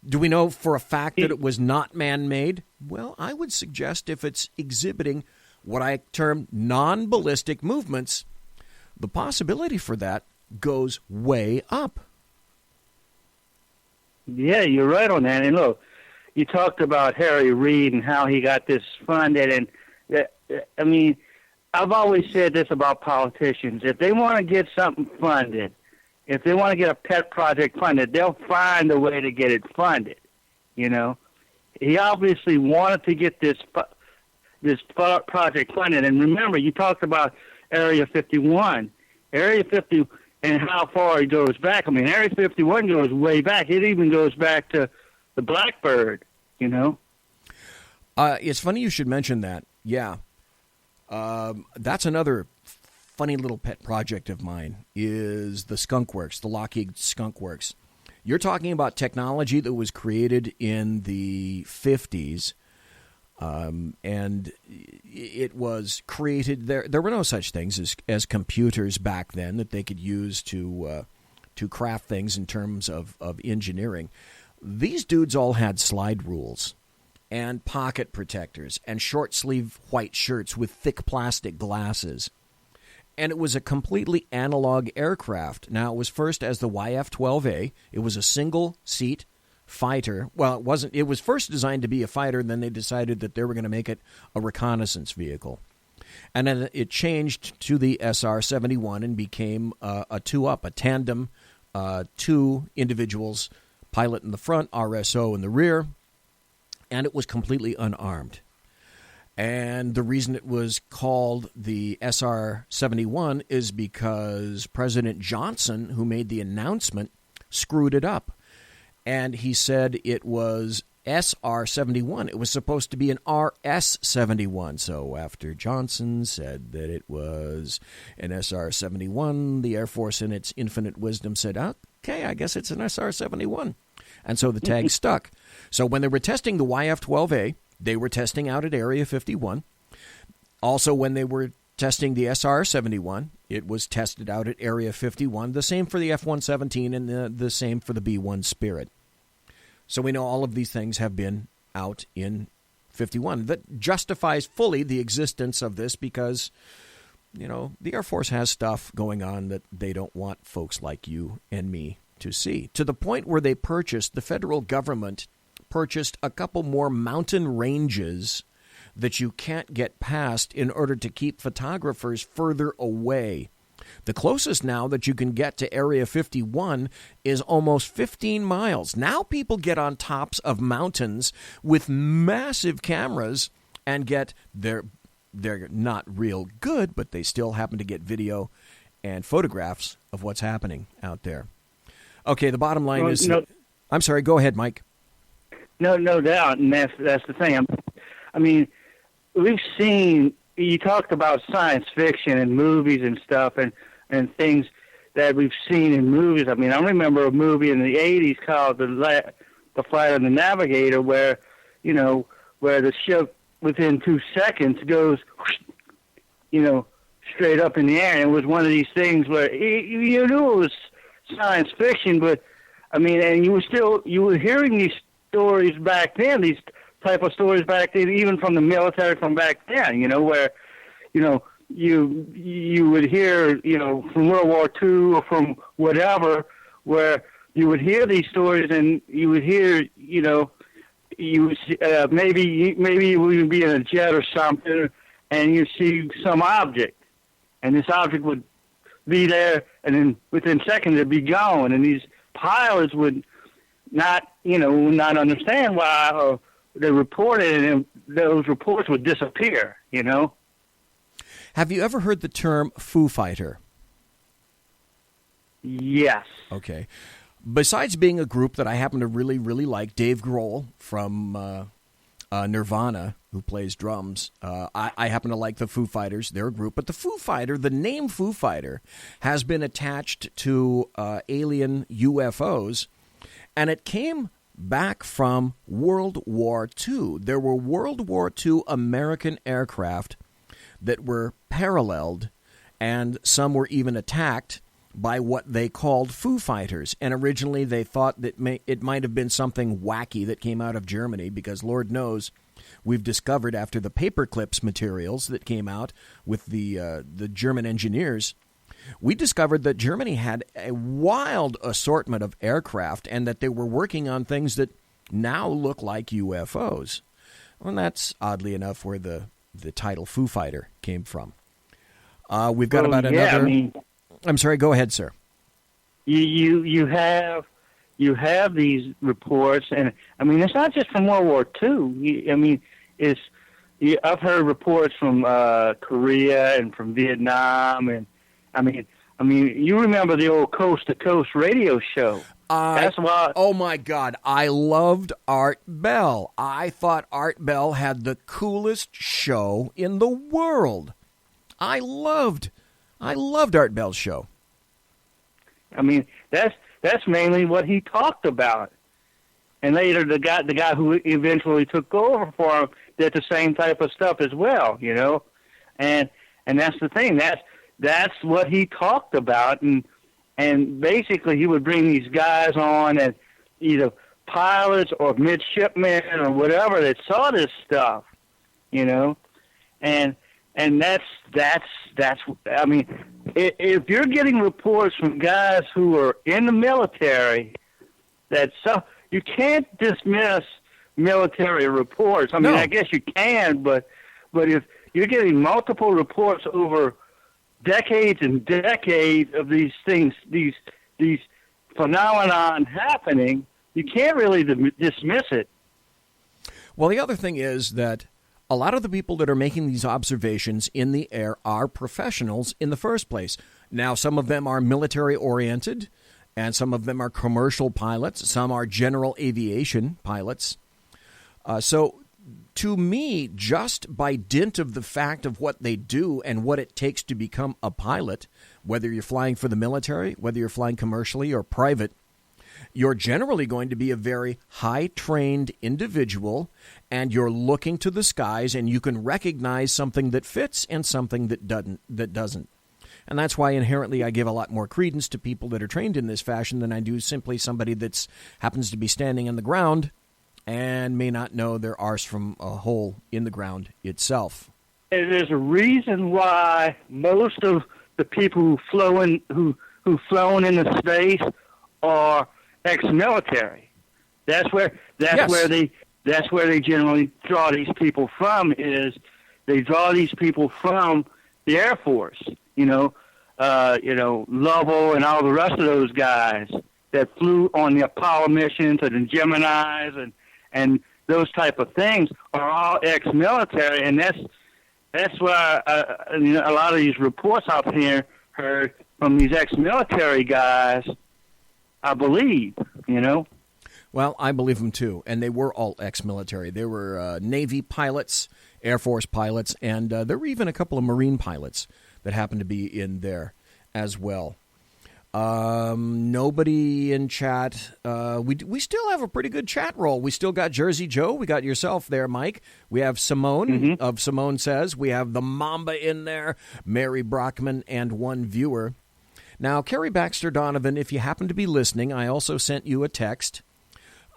Do we know for a fact that it was not man-made? Well, I would suggest if it's exhibiting what I term non-ballistic movements, the possibility for that goes way up. Yeah, you're right on that. And look, you talked about Harry Reid and how he got this funded, and I mean, I've always said this about politicians. If they want to get something funded, if they want to get a pet project funded, they'll find a way to get it funded, you know. He obviously wanted to get this project funded. And remember, you talked about Area 51. Area 50 and how far it goes back. I mean, Area 51 goes way back. It even goes back to the Blackbird, you know. It's funny you should mention that. Yeah. That's another funny little pet project of mine is the Skunk Works, the Lockheed Skunk Works. You're talking about technology that was created in the 50s, and it was created there. There were no such things as computers back then that they could use to craft things in terms of engineering. These dudes all had slide rules and pocket protectors and short-sleeve white shirts with thick plastic glasses. And it was a completely analog aircraft. Now, it was first as the YF-12A. It was a single-seat fighter. Well, it wasn't. It was first designed to be a fighter, and then they decided that they were going to make it a reconnaissance vehicle. And then it changed to the SR-71 and became a two-up, a tandem, two individuals, pilot in the front, RSO in the rear, and it was completely unarmed. And the reason it was called the SR-71 is because President Johnson, who made the announcement, screwed it up. And he said it was SR-71. It was supposed to be an RS-71. So after Johnson said that it was an SR-71, the Air Force in its infinite wisdom said, okay, I guess it's an SR-71. And so the tag stuck. So when they were testing the YF-12A, they were testing out at Area 51. Also, when they were testing the SR-71, it was tested out at Area 51. The same for the F-117 and the same for the B-1 Spirit. So we know all of these things have been out in 51. That justifies fully the existence of this because, you know, the Air Force has stuff going on that they don't want folks like you and me to see. To the point where the federal government purchased a couple more mountain ranges that you can't get past in order to keep photographers further away. The closest now that you can get to Area 51 is almost 15 miles. Now people get on tops of mountains with massive cameras and get they're not real good, but they still happen to get video and photographs of what's happening out there. Okay, the bottom line is... No, I'm sorry, go ahead, Mike. No doubt, and that's the thing. I mean, we've seen, you talked about science fiction and movies and stuff and things that we've seen in movies. I mean, I remember a movie in the 80s called The Flight of the Navigator where, you know, where the ship within 2 seconds goes, you know, straight up in the air. And it was one of these things where you knew it was science fiction, but, I mean, and you were hearing these stories back then, these type of stories back then, even from the military from back then, you know, where, you know, you would hear, you know, from World War II or from whatever, where you would hear these stories, and you would hear, you would see, maybe you would be in a jet or something, and you see some object, and this object would be there, and then within seconds it'd be gone, and these pilots would not understand why, or they reported it, and those reports would disappear. Have you ever heard the term Foo Fighter? Yes. Okay. Besides being a group that I happen to really, really like, Dave Grohl from Nirvana, who plays drums, I happen to like the Foo Fighters. They're a group. But the name Foo Fighter has been attached to alien UFOs, and it came back from World War II. There were World War II American aircraft that were paralleled, and some were even attacked by what they called Foo Fighters. And originally they thought that it might have been something wacky that came out of Germany, because Lord knows we've discovered after the paperclips materials that came out with the German engineers, we discovered that Germany had a wild assortment of aircraft and that they were working on things that now look like UFOs. Well, that's oddly enough where the title Foo Fighter came from. We've got about another... I'm sorry, go ahead, sir. You have these reports, and it's not just from World War II. I've heard reports from Korea and from Vietnam, and you remember the old Coast to Coast radio show. That's why. Oh my God, I loved Art Bell. I thought Art Bell had the coolest show in the world. I loved Art Bell's show. That's mainly what he talked about. And later, the guy who eventually took over for him did the same type of stuff as well, And that's the thing. That's what he talked about. And basically, he would bring these guys on, and either pilots or midshipmen or whatever that saw this stuff, And that's. If you're getting reports from guys who are in the military, you can't dismiss military reports. No. I guess you can, but if you're getting multiple reports over decades and decades of these things, these phenomenon happening, you can't really dismiss it. Well, the other thing is that a lot of the people that are making these observations in the air are professionals in the first place. Now, some of them are military-oriented, and some of them are commercial pilots. Some are general aviation pilots. So, to me, just by dint of the fact of what they do and what it takes to become a pilot, whether you're flying for the military, whether you're flying commercially or private, you're generally going to be a very high-trained individual, and you're looking to the skies, and you can recognize something that fits and something that doesn't. And that's why inherently I give a lot more credence to people that are trained in this fashion than I do simply somebody that happens to be standing on the ground and may not know their arse from a hole in the ground itself. There's a reason why most of the people who've flown into space are ex-military. That's where they generally draw these people from. Is they draw these people from the Air Force. Lovell and all the rest of those guys that flew on the Apollo missions and the Geminis and those type of things are all ex-military, and that's why a lot of these reports I've heard from these ex-military guys, I believe, Well, I believe them too, and they were all ex-military. They were Navy pilots, Air Force pilots, and there were even a couple of Marine pilots that happened to be in there as well. Nobody in chat. We still have a pretty good chat roll. We still got Jersey Joe. We got yourself there, Mike. We have Simone of Simone Says. We have the Mamba in there, Mary Brockman, and one viewer. Now, Kari Baxter Donovan, if you happen to be listening, I also sent you a text,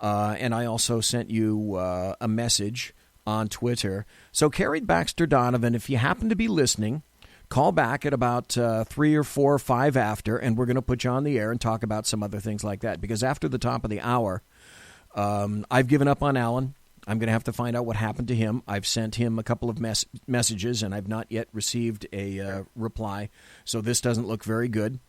and I also sent you a message on Twitter. So, Kari Baxter Donovan, if you happen to be listening, call back at about 3 or 4 or 5 after, and we're going to put you on the air and talk about some other things like that. Because after the top of the hour, I've given up on Alan. I'm going to have to find out what happened to him. I've sent him a couple of messages, and I've not yet received a reply. So this doesn't look very good,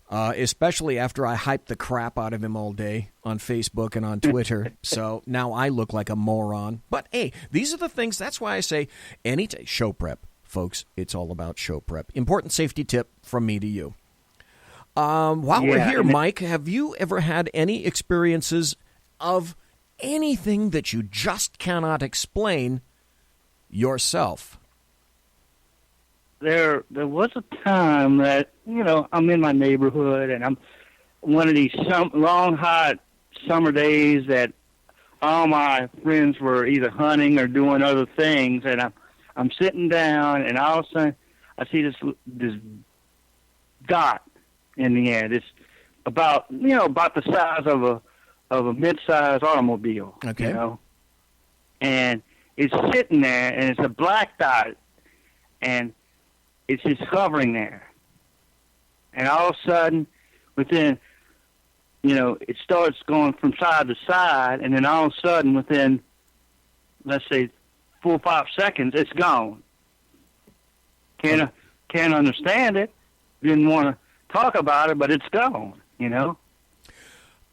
especially after I hyped the crap out of him all day on Facebook and on Twitter. So now I look like a moron. But, hey, these are the things. That's why I say show prep, folks. It's all about show prep. Important safety tip from me to you. While we're here, Mike, have you ever had any experiences of anything that you just cannot explain yourself? There was a time that, I'm in my neighborhood, and I'm one of these long, hot summer days that all my friends were either hunting or doing other things, and I'm sitting down, and all of a sudden I see this dot in the air. It's about the size of a mid-sized automobile. Okay. And it's sitting there, and it's a black dot, and it's just hovering there. And all of a sudden, within, it starts going from side to side, and then all of a sudden, within, let's say, 4 or 5 seconds, it's gone. Can't understand it. Didn't want to talk about it, but it's gone,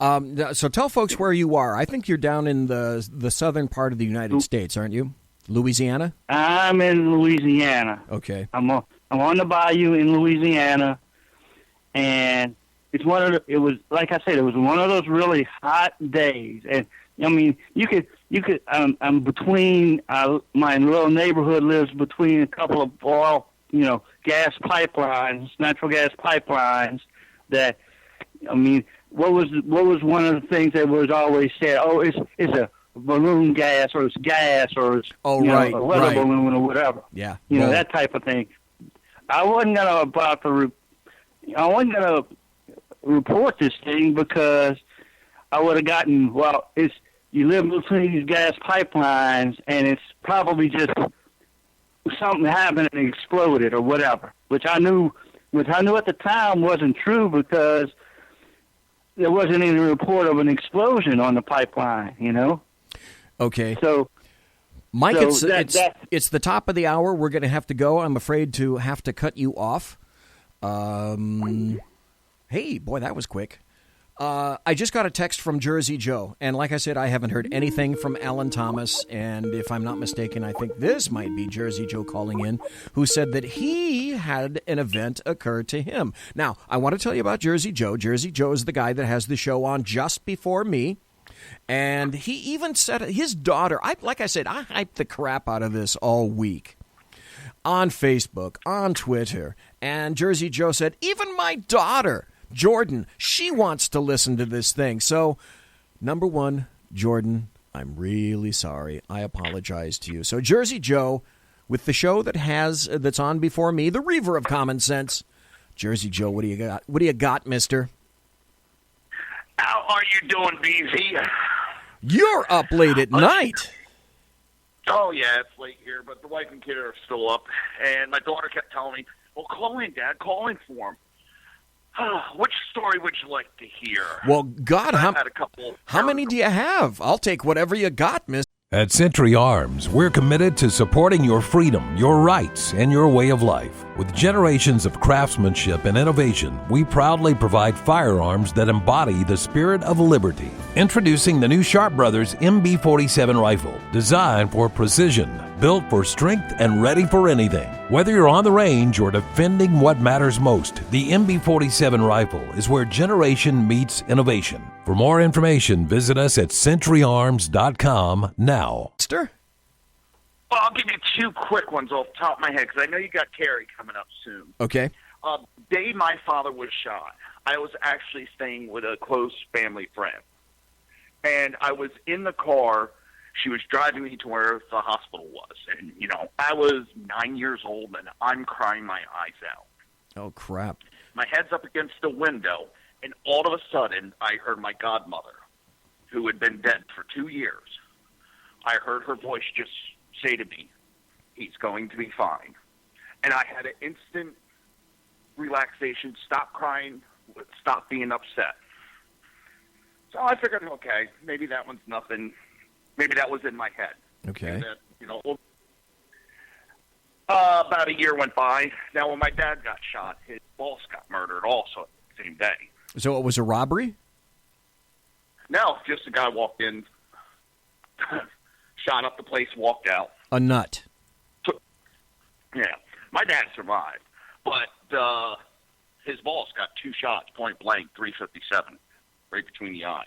So tell folks where you are. I think you're down in the southern part of the United States, aren't you? Louisiana? I'm in Louisiana. Okay. I'm on the bayou in Louisiana, and it was like I said, it was one of those really hot days. And I mean, you could. I'm between my little neighborhood lives between a couple of oil, gas pipelines, natural gas pipelines. That, I mean, what was one of the things that was always said? Oh, it's a balloon gas, or it's gas, or it's a weather balloon, or whatever. Yeah, that type of thing. I wasn't gonna report this thing because I would have gotten, you live between these gas pipelines, and it's probably just something happened and exploded or whatever, which I knew at the time wasn't true because there wasn't any report of an explosion on the pipeline, Okay. So, Mike, it's the top of the hour. We're going to have to go. I'm afraid to have to cut you off. Hey, boy, that was quick. I just got a text from Jersey Joe, and like I said, I haven't heard anything from Alan Thomas, and if I'm not mistaken, I think this might be Jersey Joe calling in, who said that he had an event occur to him. Now, I want to tell you about Jersey Joe. Jersey Joe is the guy that has the show on just before me, and he even said his daughter, like I said, I hyped the crap out of this all week on Facebook, on Twitter, and Jersey Joe said, even my daughter, Jordan, she wants to listen to this thing. So, number one, Jordan, I'm really sorry. I apologize to you. So, Jersey Joe, with the show that's on before me, the Reaver of Common Sense. Jersey Joe, what do you got? What do you got, mister? How are you doing, BZ? You're up late at night. Oh, yeah, it's late here, but the wife and kid are still up. And my daughter kept telling me, well, call in, Dad. Call in for him. Which story would you like to hear? Well, God, how many do you have? I'll take whatever you got, miss. At Century Arms, we're committed to supporting your freedom, your rights, and your way of life. With generations of craftsmanship and innovation, we proudly provide firearms that embody the spirit of liberty. Introducing the new Sharp Brothers MB-47 rifle, designed for precision, built for strength, and ready for anything. Whether you're on the range or defending what matters most, the MB-47 rifle is where generation meets innovation. For more information, visit us at centuryarms.com now. Well, I'll give you two quick ones off the top of my head because I know you got Kari coming up soon. Okay. Day my father was shot, I was actually staying with a close family friend. And I was in the car. She was driving me to where the hospital was. And, I was 9 years old, and I'm crying my eyes out. Oh, crap. My head's up against the window, and all of a sudden, I heard my godmother, who had been dead for 2 years. I heard her voice just say to me, he's going to be fine. And I had an instant relaxation, stop crying, stop being upset. So I figured, okay, maybe that one's nothing. Maybe that was in my head. Okay. That, about a year went by. Now, when my dad got shot, his boss got murdered also the same day. So it was a robbery? No, just a guy walked in, shot up the place, walked out. A nut. Yeah. My dad survived, but his boss got 2 shots, point blank, 357, right between the eyes.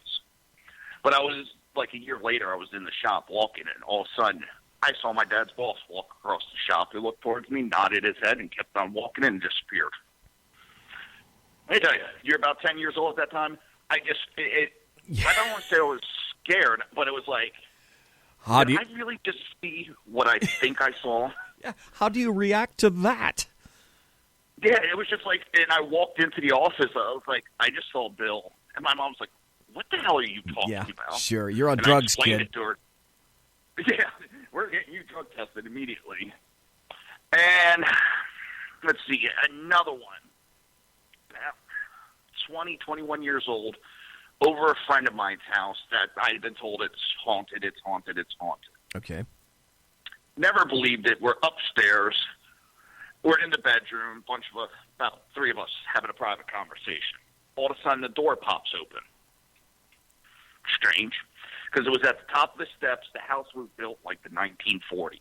But I was, like a year later, I was in the shop walking, and all of a sudden, I saw my dad's boss walk across the shop. He looked towards me, nodded his head, and kept on walking and disappeared. Let me tell you, you're about 10 years old at that time. I don't want to say I was scared, but it was like, did I really just see what I think I saw? Yeah. How do you react to that? Yeah, it was just like, and I walked into the office, I was like, I just saw Bill. And my mom's like, what the hell are you talking about? Sure. You're on and drugs, I explained kid. it to her. Yeah, we're getting you drug tested immediately. And let's see, another one. 21 years old, over a friend of mine's house that I had been told it's haunted. Okay. Never believed it. We're upstairs. We're in the bedroom, bunch of us, about 3 of us, having a private conversation. All of a sudden, the door pops open. Strange, because it was at the top of the steps. The house was built like the 1940s.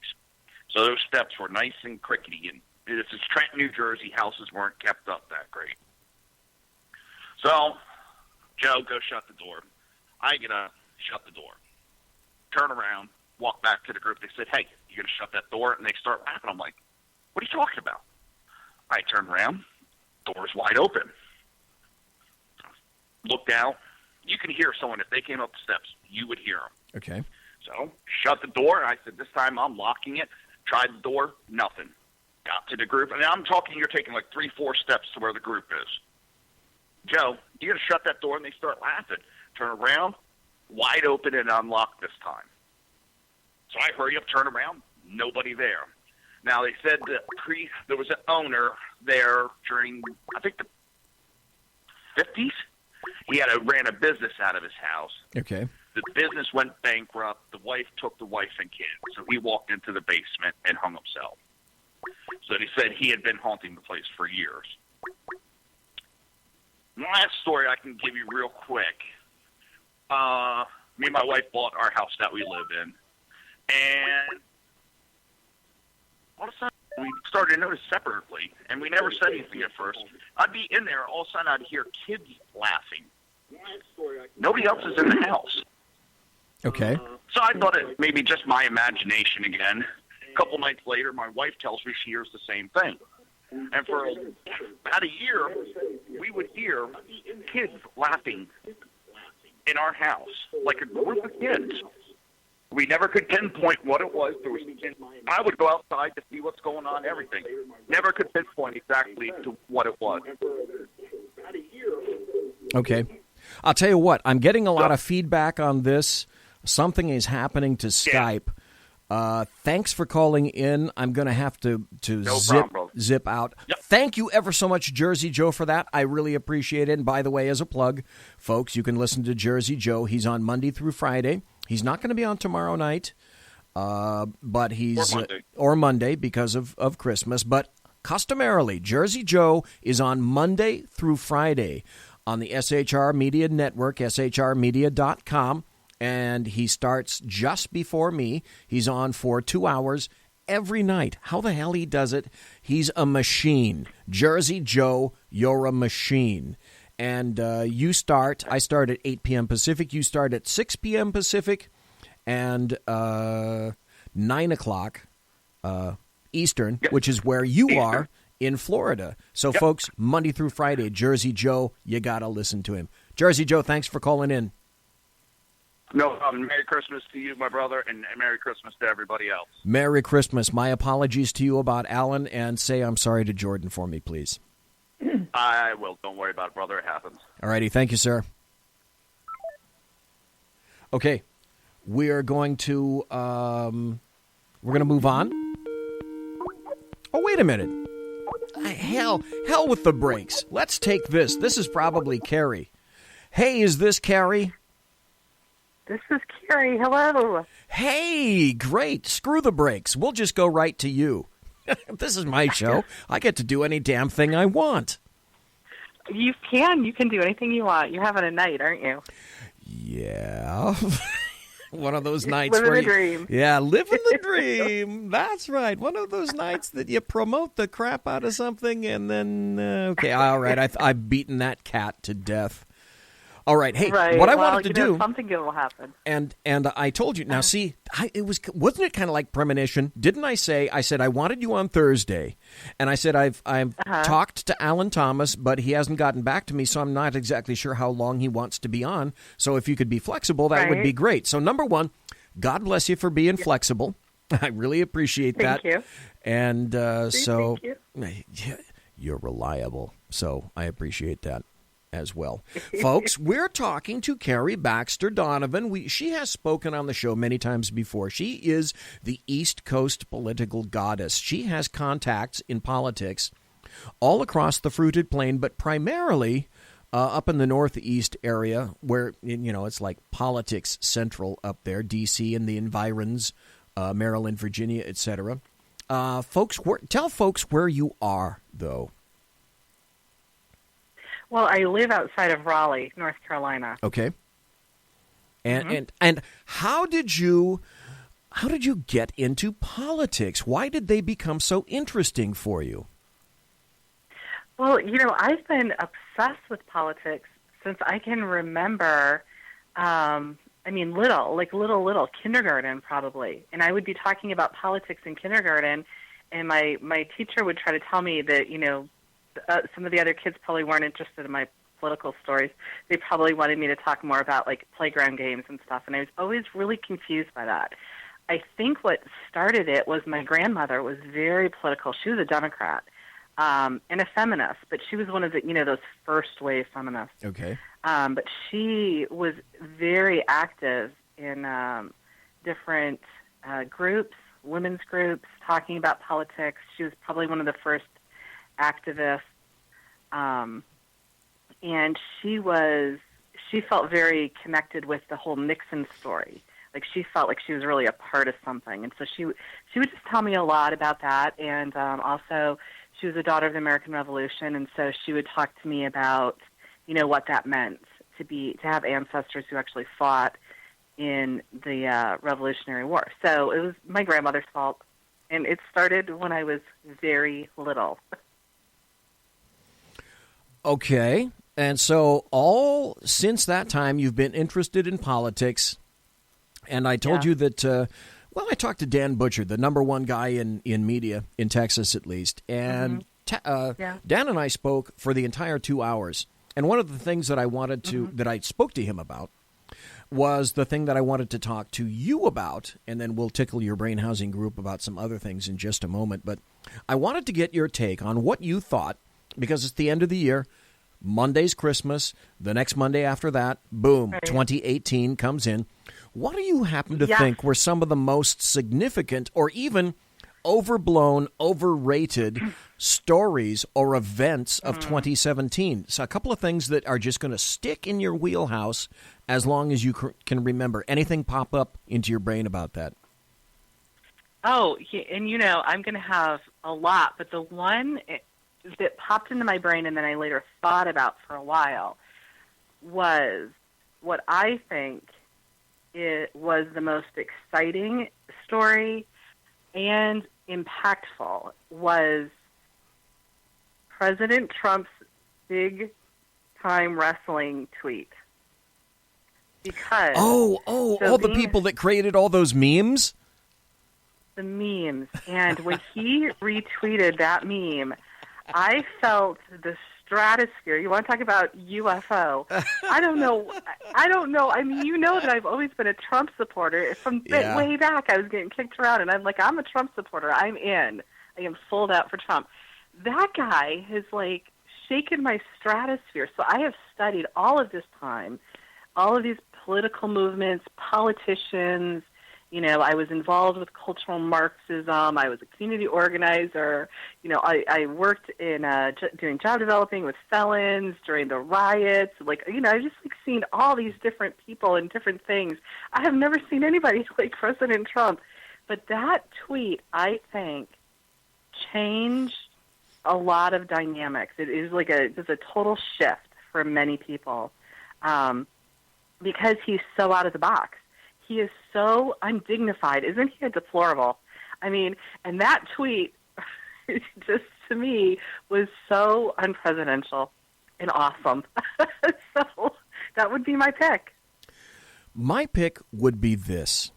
So those steps were nice and crickety. And this is Trenton, New Jersey. Houses weren't kept up that great. So Joe, go shut the door. I get up, shut the door. Turn around, walk back to the group. They said, hey, you going to shut that door? And they start laughing. I'm like, what are you talking about? I turn around, door's wide open. Look down. You can hear someone. If they came up the steps, you would hear them. Okay. So shut the door. I said, this time I'm locking it. Tried the door, nothing. Got to the group. And I'm talking, you're taking like 3-4 steps to where the group is. Joe, you're going to shut that door, and they start laughing. Turn around, wide open and unlocked this time. So I hurry up, turn around, nobody there. Now, they said that there was an owner there during, I think, the 50s. He ran a business out of his house. Okay. The business went bankrupt. The wife took the wife and kids. So he walked into the basement and hung himself. So they said he had been haunting the place for years. The last story I can give you real quick. Me and my wife bought our house that we live in. And all of a sudden, we started to notice separately, and we never said anything at first. I'd be in there, all of a sudden I'd hear kids laughing. Nobody else is in the house. Okay. So I thought it may be just my imagination again. A couple nights later, my wife tells me she hears the same thing. And for about a year, we would hear kids laughing in our house, like a group of kids. We never could pinpoint what it was. I would go outside to see what's going on, everything. Never could pinpoint exactly to what it was. Okay. I'll tell you what, I'm getting a lot of feedback on this. Something is happening to Skype. Thanks for calling in. I'm going to have to zip out. Yep. Thank you ever so much, Jersey Joe, for that. I really appreciate it. And by the way, as a plug, folks, you can listen to Jersey Joe. He's on Monday through Friday. He's not going to be on tomorrow night, but he's or Monday because of Christmas. But customarily, Jersey Joe is on Monday through Friday on the SHR Media Network, shrmedia.com. And he starts just before me. He's on for 2 hours every night. How the hell he does it? He's a machine. Jersey Joe, you're a machine. And I start at 8 p.m. Pacific. You start at 6 p.m. Pacific and 9 o'clock Eastern, which is where you are in Florida. So, folks, Monday through Friday, Jersey Joe, you got to listen to him. Jersey Joe, thanks for calling in. No problem. Merry Christmas to you, my brother, and Merry Christmas to everybody else. Merry Christmas. My apologies to you about Alan, and say I'm sorry to Jordan for me, please. I will. Don't worry about it, brother. It happens. All righty. Thank you, sir. Okay. We are going to move on. Oh, wait a minute. hell with the brakes. Let's take this. This is probably Kari. Hey, is this Kari? This is Kari. Hello. Hey, great. Screw the brakes. We'll just go right to you. This is my show. I get to do any damn thing I want. You can. You can do anything you want. You're having a night, aren't you? Yeah. One of those nights living where the dream. Yeah, living the dream. That's right. One of those nights that you promote the crap out of something and then, okay, all right, I've beaten that cat to death. All right, hey, right. what I wanted to do, something good will happen. And I told you. Now, see, wasn't it kind of like premonition? Didn't I say? I said I wanted you on Thursday, and I said I've talked to Alan Thomas, but he hasn't gotten back to me, so I'm not exactly sure how long he wants to be on. So if you could be flexible, that would be great. So number one, God bless you for being flexible. I really appreciate that. Thank you. And so thank you. You're reliable, so I appreciate that as well. Folks, we're talking to Kari Baxter Donovan. She has spoken on the show many times before. She is the East Coast political goddess. She has contacts in politics all across the fruited plain, but primarily up in the Northeast area where, it's like politics central up there, D.C. and the environs, Maryland, Virginia, etc. Tell folks where you are, though. Well, I live outside of Raleigh, North Carolina. Okay. And how did you get into politics? Why did they become so interesting for you? Well, I've been obsessed with politics since I can remember. Little kindergarten probably. And I would be talking about politics in kindergarten, and my teacher would try to tell me that some of the other kids probably weren't interested in my political stories. They probably wanted me to talk more about like playground games and stuff, and I was always really confused by that. I think what started it was my grandmother was very political. She was a Democrat and a feminist, but she was one of the those first wave feminists. Okay. But she was very active in different groups, women's groups, talking about politics. She was probably one of the first activist, and she felt very connected with the whole Nixon story. Like she felt like she was really a part of something, and so she would just tell me a lot about that. And also, she was a daughter of the American Revolution, and so she would talk to me about what that meant to have ancestors who actually fought in the Revolutionary War. So it was my grandmother's fault, and it started when I was very little. Okay. And so since that time, you've been interested in politics. And I told you that, I talked to Dan Butcher, the number one guy in media, in Texas at least. And Dan and I spoke for the entire 2 hours. And one of the things that I wanted to, that I spoke to him about, was the thing that I wanted to talk to you about, and then we'll tickle your brain housing group about some other things in just a moment. But I wanted to get your take on what you thought, because it's the end of the year. Monday's Christmas. The next Monday after that, boom, 2018 comes in. What do you happen to think were some of the most significant or even overblown, overrated stories or events of 2017? So a couple of things that are just going to stick in your wheelhouse as long as you can remember. Anything pop up into your brain about that? Oh, and I'm going to have a lot, but the one that popped into my brain and then I later thought about for a while was what I think it was the most exciting story and impactful was President Trump's big-time wrestling tweet. Because all the people that created all those memes? The memes. And when he retweeted that meme, I felt the stratosphere. You want to talk about UFO? I don't know. I mean, that I've always been a Trump supporter. From way back, I was getting kicked around, and I'm like, I'm a Trump supporter. I'm in. I am sold out for Trump. That guy has, shaken my stratosphere. So I have studied all of this time, all of these political movements, politicians, I was involved with cultural Marxism. I was a community organizer. I worked in doing job developing with felons during the riots. I just seen all these different people and different things. I have never seen anybody like President Trump. But that tweet, I think, changed a lot of dynamics. It is just a total shift for many people because he's so out of the box. He is so undignified. Isn't he deplorable? I mean, and that tweet just to me was so unpresidential and awesome. So that would be my pick. My pick would be this.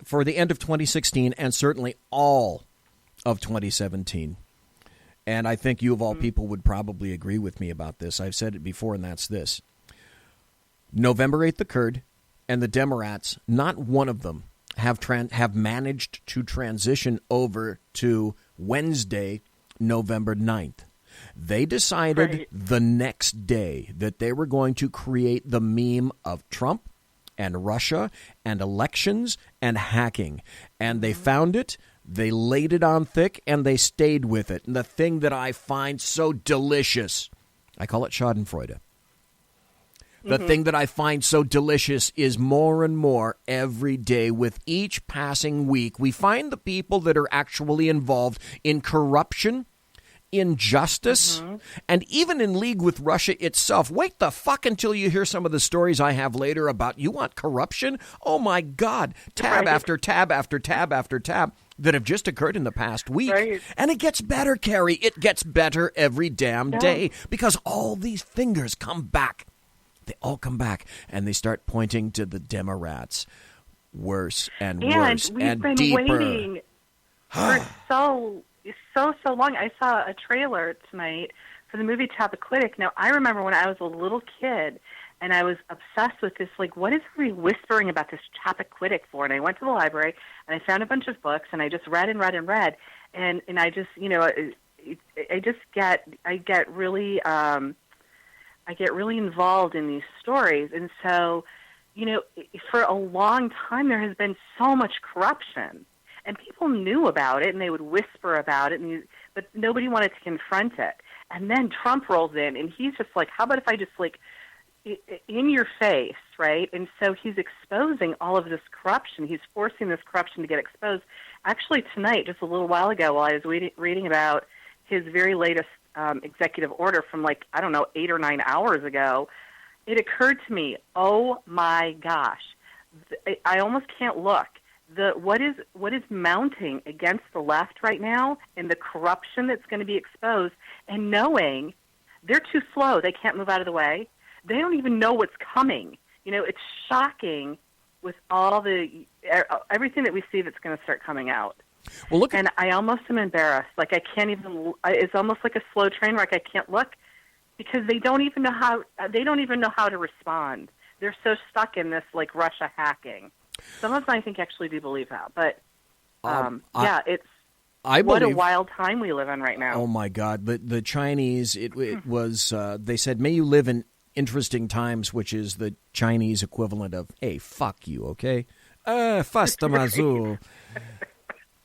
For the end of 2016 and certainly all of 2017. And I think you of all people would probably agree with me about this. I've said it before, and that's this. November 8th occurred, and the Democrats, not one of them, have managed to transition over to Wednesday, November 9th. They decided the next day that they were going to create the meme of Trump and Russia and elections and hacking. And they found it, they laid it on thick, and they stayed with it. And the thing that I find so delicious, I call it schadenfreude. The thing that I find so delicious is more and more every day with each passing week, we find the people that are actually involved in corruption, injustice, and even in league with Russia itself. Wait the fuck until you hear some of the stories I have later about you want corruption? Oh, my God. Tab after tab after tab after tab that have just occurred in the past week. And it gets better, Kari. It gets better every damn day because all these fingers come back. They all come back, and they start pointing to the Democrats. Worse and worse and we've been waiting for so long. I saw a trailer tonight for the movie Chappaquiddick. Now, I remember when I was a little kid, and I was obsessed with this, what is everybody whispering about this Chappaquiddick for? And I went to the library, and I found a bunch of books, and I just read and read and read. And I just, I get really involved in these stories. And so, for a long time there has been so much corruption. And people knew about it, and they would whisper about it, but nobody wanted to confront it. And then Trump rolls in, and he's just like, how about if I just, in your face, right? And so he's exposing all of this corruption. He's forcing this corruption to get exposed. Actually, tonight, just a little while ago, while I was reading about his very latest executive order from 8 or 9 hours ago, it occurred to me, oh my gosh, I almost can't look. What is mounting against the left right now and the corruption that's going to be exposed, and knowing they're too slow, they can't move out of the way. They don't even know what's coming. It's shocking with all everything that we see that's going to start coming out. Well, and I almost am embarrassed. I can't even. It's almost like a slow train wreck. I can't look because they don't even know how. They don't even know how to respond. They're so stuck in this Russia hacking. Some of them I think actually do believe that, but it's. What a wild time we live in right now. Oh my God! The Chinese. It was. They said, "May you live in interesting times," which is the Chinese equivalent of "Hey, fuck you," okay? Fastamazul.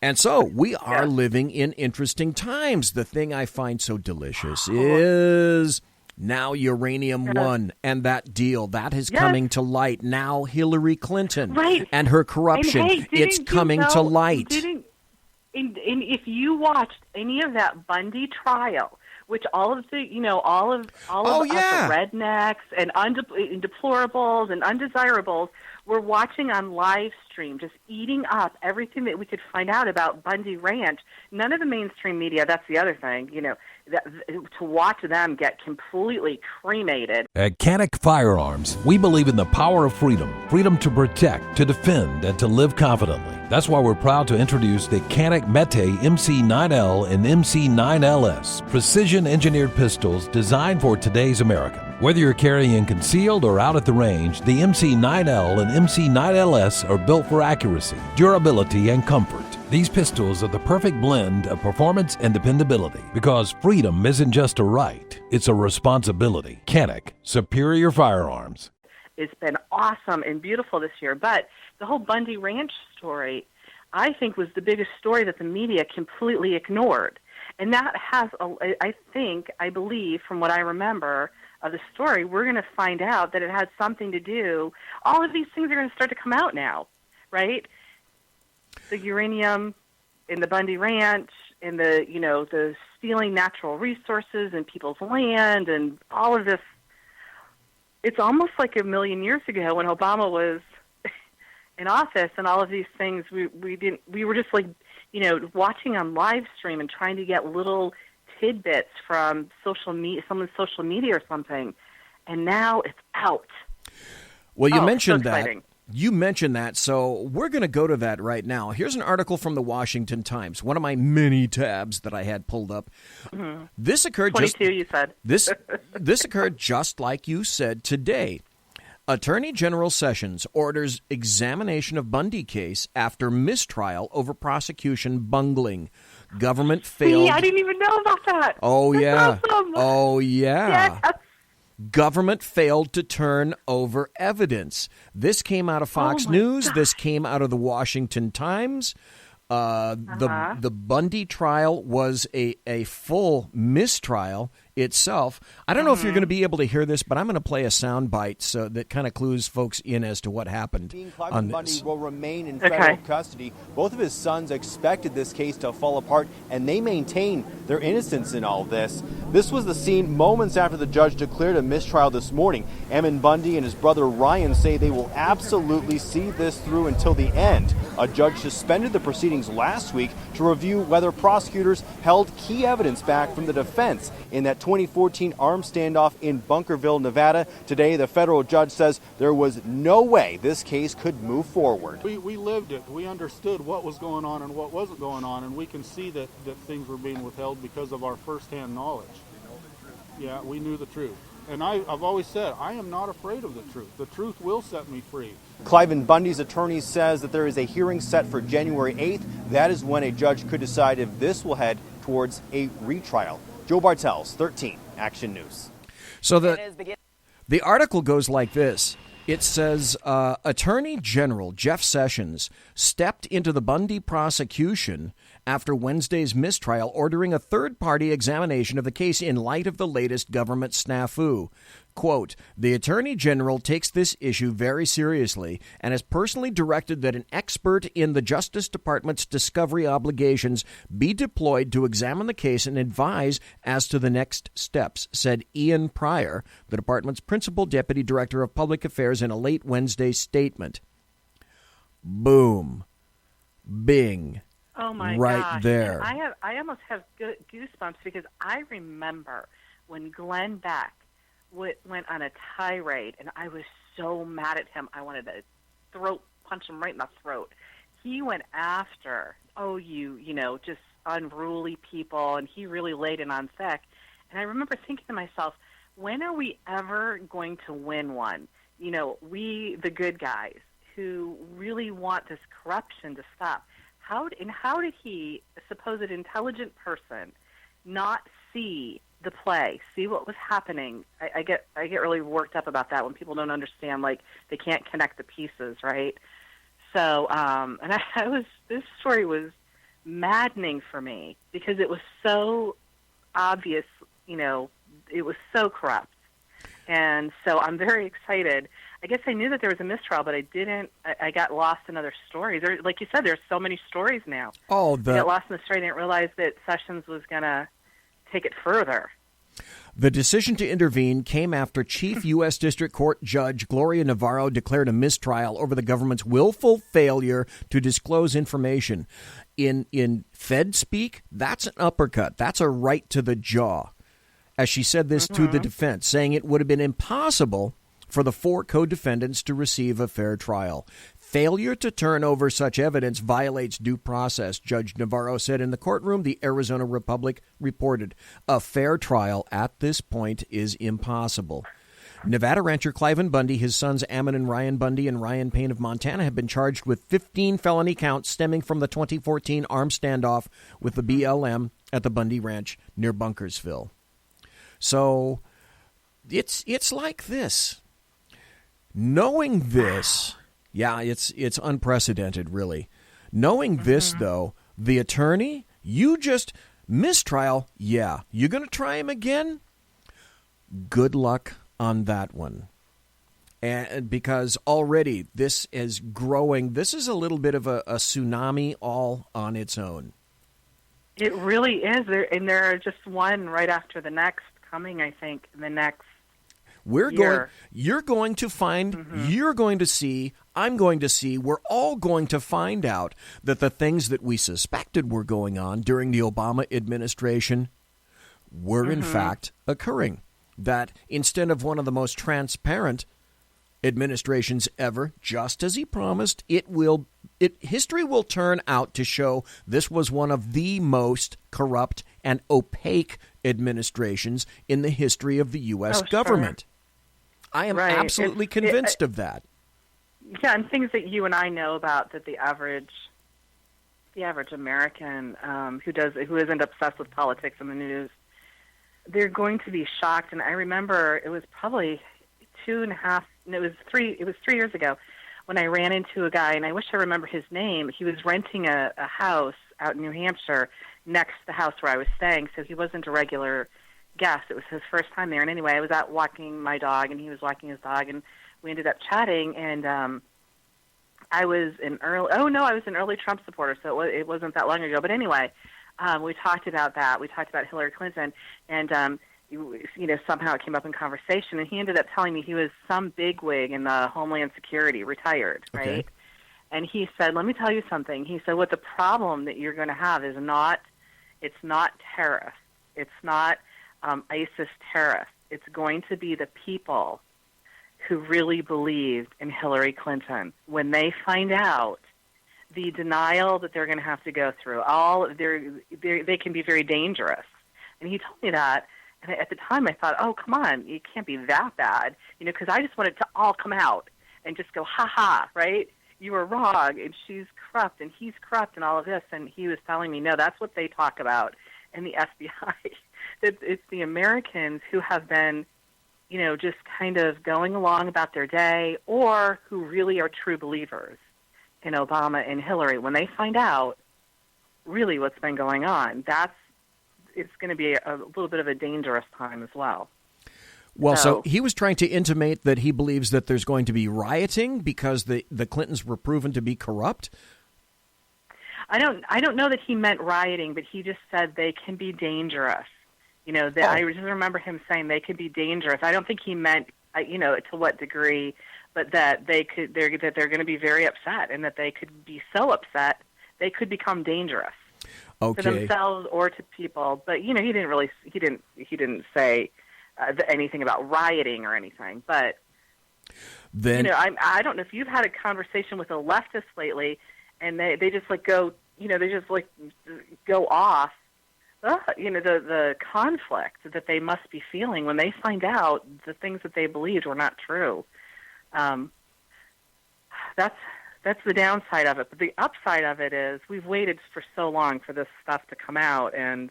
And so we are living in interesting times. The thing I find so delicious is now Uranium One and that deal. That is coming to light. Now Hillary Clinton and her corruption. And it's coming to light. And if you watched any of that Bundy trial, which all of the us rednecks and deplorables and undesirables were watching on live stream, just eating up everything that we could find out about Bundy Ranch. None of the mainstream media, that's the other thing, to watch them get completely cremated. At Canic Firearms, we believe in the power of freedom. Freedom to protect, to defend, and to live confidently. That's why we're proud to introduce the Canic Mete MC9L and MC9LS, precision-engineered pistols designed for today's American. Whether you're carrying concealed or out at the range, the MC9L and MC9LS are built for accuracy, durability, and comfort. These pistols are the perfect blend of performance and dependability because freedom isn't just a right, it's a responsibility. Canic, superior firearms. it's been awesome and beautiful this year. But the whole Bundy Ranch story, I think, was the biggest story that the media completely ignored. And that has, I believe, from what I remember of the story, we're going to find out that it had something to do. All of these things are going to start to come out now, right? The uranium in the Bundy Ranch, and the stealing natural resources and people's land, and all of this. It's almost like a million years ago when Obama was in office, and all of these things we were just like, watching on live stream and trying to get little tidbits from someone's social media or something, and now it's out. Well, you mentioned so that. exciting. You mentioned that, so we're going to go to that right now. Here's an article from the Washington Times, one of my many tabs that I had pulled up. Mm-hmm. This occurred 22, you said. This occurred just like you said today. Attorney General Sessions orders examination of Bundy case after mistrial over prosecution bungling. Government failed. See, I didn't even know about that. Oh, That's yeah. awesome. Oh, yeah. Yes. Government failed to turn over evidence. This came out of Fox News. God. This came out of the Washington Times. The Bundy trial was a full mistrial itself. I don't know if you're going to be able to hear this, but I'm going to play a sound bite so that kind of clues folks in as to what happened on Bundy this. will remain in federal custody. Both of his sons expected this case to fall apart, and they maintain their innocence in all this. This was the scene moments after the judge declared a mistrial this morning. Ammon Bundy and his brother Ryan say they will absolutely see this through until the end. A judge suspended the proceedings last week to review whether prosecutors held key evidence back from the defense in that 2014 armed standoff in Bunkerville, Nevada. Today, the federal judge says there was no way this case could move forward. We lived it. We understood what was going on and what wasn't going on, and we can see that things were being withheld because of our firsthand knowledge. Yeah, we knew the truth. And I've always said, I am not afraid of the truth. The truth will set me free. Cliven Bundy's attorney says that there is a hearing set for January 8th. That is when a judge could decide if this will head towards a retrial. Joe Bartels, 13 Action News. So the article goes like this. It says, Attorney General Jeff Sessions stepped into the Bundy prosecution after Wednesday's mistrial, ordering a third-party examination of the case in light of the latest government snafu. Quote, the Attorney General takes this issue very seriously and has personally directed that an expert in the Justice Department's discovery obligations be deployed to examine the case and advise as to the next steps, said Ian Pryor, the department's principal deputy director of public affairs, in a late Wednesday statement. Boom. Bing. Oh my right gosh. there. And I almost have goosebumps because I remember when Glenn Beck went on a tirade, and I was so mad at him. I wanted to punch him right in the throat. He went after, just unruly people, and he really laid it on thick. And I remember thinking to myself, when are we ever going to win one? We, the good guys, who really want this corruption to stop. How did he, a supposed intelligent person, not see the play, see what was happening? I get really worked up about that when people don't understand, like they can't connect the pieces, right? So, this story was maddening for me because it was so obvious, it was so corrupt. And so I'm very excited. I guess I knew that there was a mistrial, but I got lost in other stories. Like you said, there's so many stories now. I got lost in the story. I didn't realize that Sessions was going to take it further. The decision to intervene came after Chief U.S. District Court Judge Gloria Navarro declared a mistrial over the government's willful failure to disclose information. In Fed speak, that's an uppercut. That's a right to the jaw. As she said this to the defense, saying it would have been impossible for the 4 co-defendants to receive a fair trial. Failure to turn over such evidence violates due process, Judge Navarro said in the courtroom. The Arizona Republic reported a fair trial at this point is impossible. Nevada rancher Cliven Bundy, his sons Ammon and Ryan Bundy, and Ryan Payne of Montana have been charged with 15 felony counts stemming from the 2014 armed standoff with the BLM at the Bundy Ranch near Bunkersville. So it's like this. Knowing this, yeah, it's unprecedented, really. Knowing this, though, the attorney, you just mistrial, yeah. You going to try him again? Good luck on that one. And because already this is growing, this is a little bit of a tsunami all on its own. It really is. There are just one right after the next coming, I think, the next year. You're going to find, you're going to see, I'm going to see, we're all going to find out that the things that we suspected were going on during the Obama administration were in fact occurring. That instead of one of the most transparent administrations ever, just as he promised, history will turn out to show this was one of the most corrupt and opaque administrations in the history of the U.S. government. Sure. I am absolutely convinced of that. Yeah, and things that you and I know about that the average American who isn't obsessed with politics and the news, they're going to be shocked. And I remember it was probably 3 years ago when I ran into a guy, and I wish I remember his name. He was renting a house out in New Hampshire next to the house where I was staying, so he wasn't a regular guest. It was his first time there. And anyway, I was out walking my dog, and he was walking his dog, and we ended up chatting, and I was an early Trump supporter, so it wasn't that long ago. But anyway, we talked about that. We talked about Hillary Clinton, and somehow it came up in conversation, and he ended up telling me he was some bigwig in the Homeland Security, retired, right? Okay. And he said, let me tell you something. He said, what the problem that you're going to have is it's not terrorists. It's not ISIS terrorists. It's going to be the people who really believed in Hillary Clinton. When they find out the denial that they're going to have to go through, they can be very dangerous. And he told me that. And at the time, I thought, oh, come on, it can't be that bad, because I just wanted to all come out and just go, ha-ha, right? You were wrong, and she's corrupt, and he's corrupt, and all of this. And he was telling me, no, that's what they talk about in the FBI. It's the Americans who have been, just kind of going along about their day, or who really are true believers in Obama and Hillary. When they find out really what's been going on, it's going to be a little bit of a dangerous time as well. Well, so he was trying to intimate that he believes that there's going to be rioting because the Clintons were proven to be corrupt? I don't know that he meant rioting, but he just said they can be dangerous. I just remember him saying they could be dangerous. I don't think he meant, to what degree, but that they're going to be very upset, and that they could be so upset they could become dangerous. Okay. For themselves or to people, but he didn't say anything about rioting or anything. But then I don't know if you've had a conversation with a leftist lately, and they just go off. The conflict that they must be feeling when they find out the things that they believed were not true. That's the downside of it. But the upside of it is we've waited for so long for this stuff to come out, and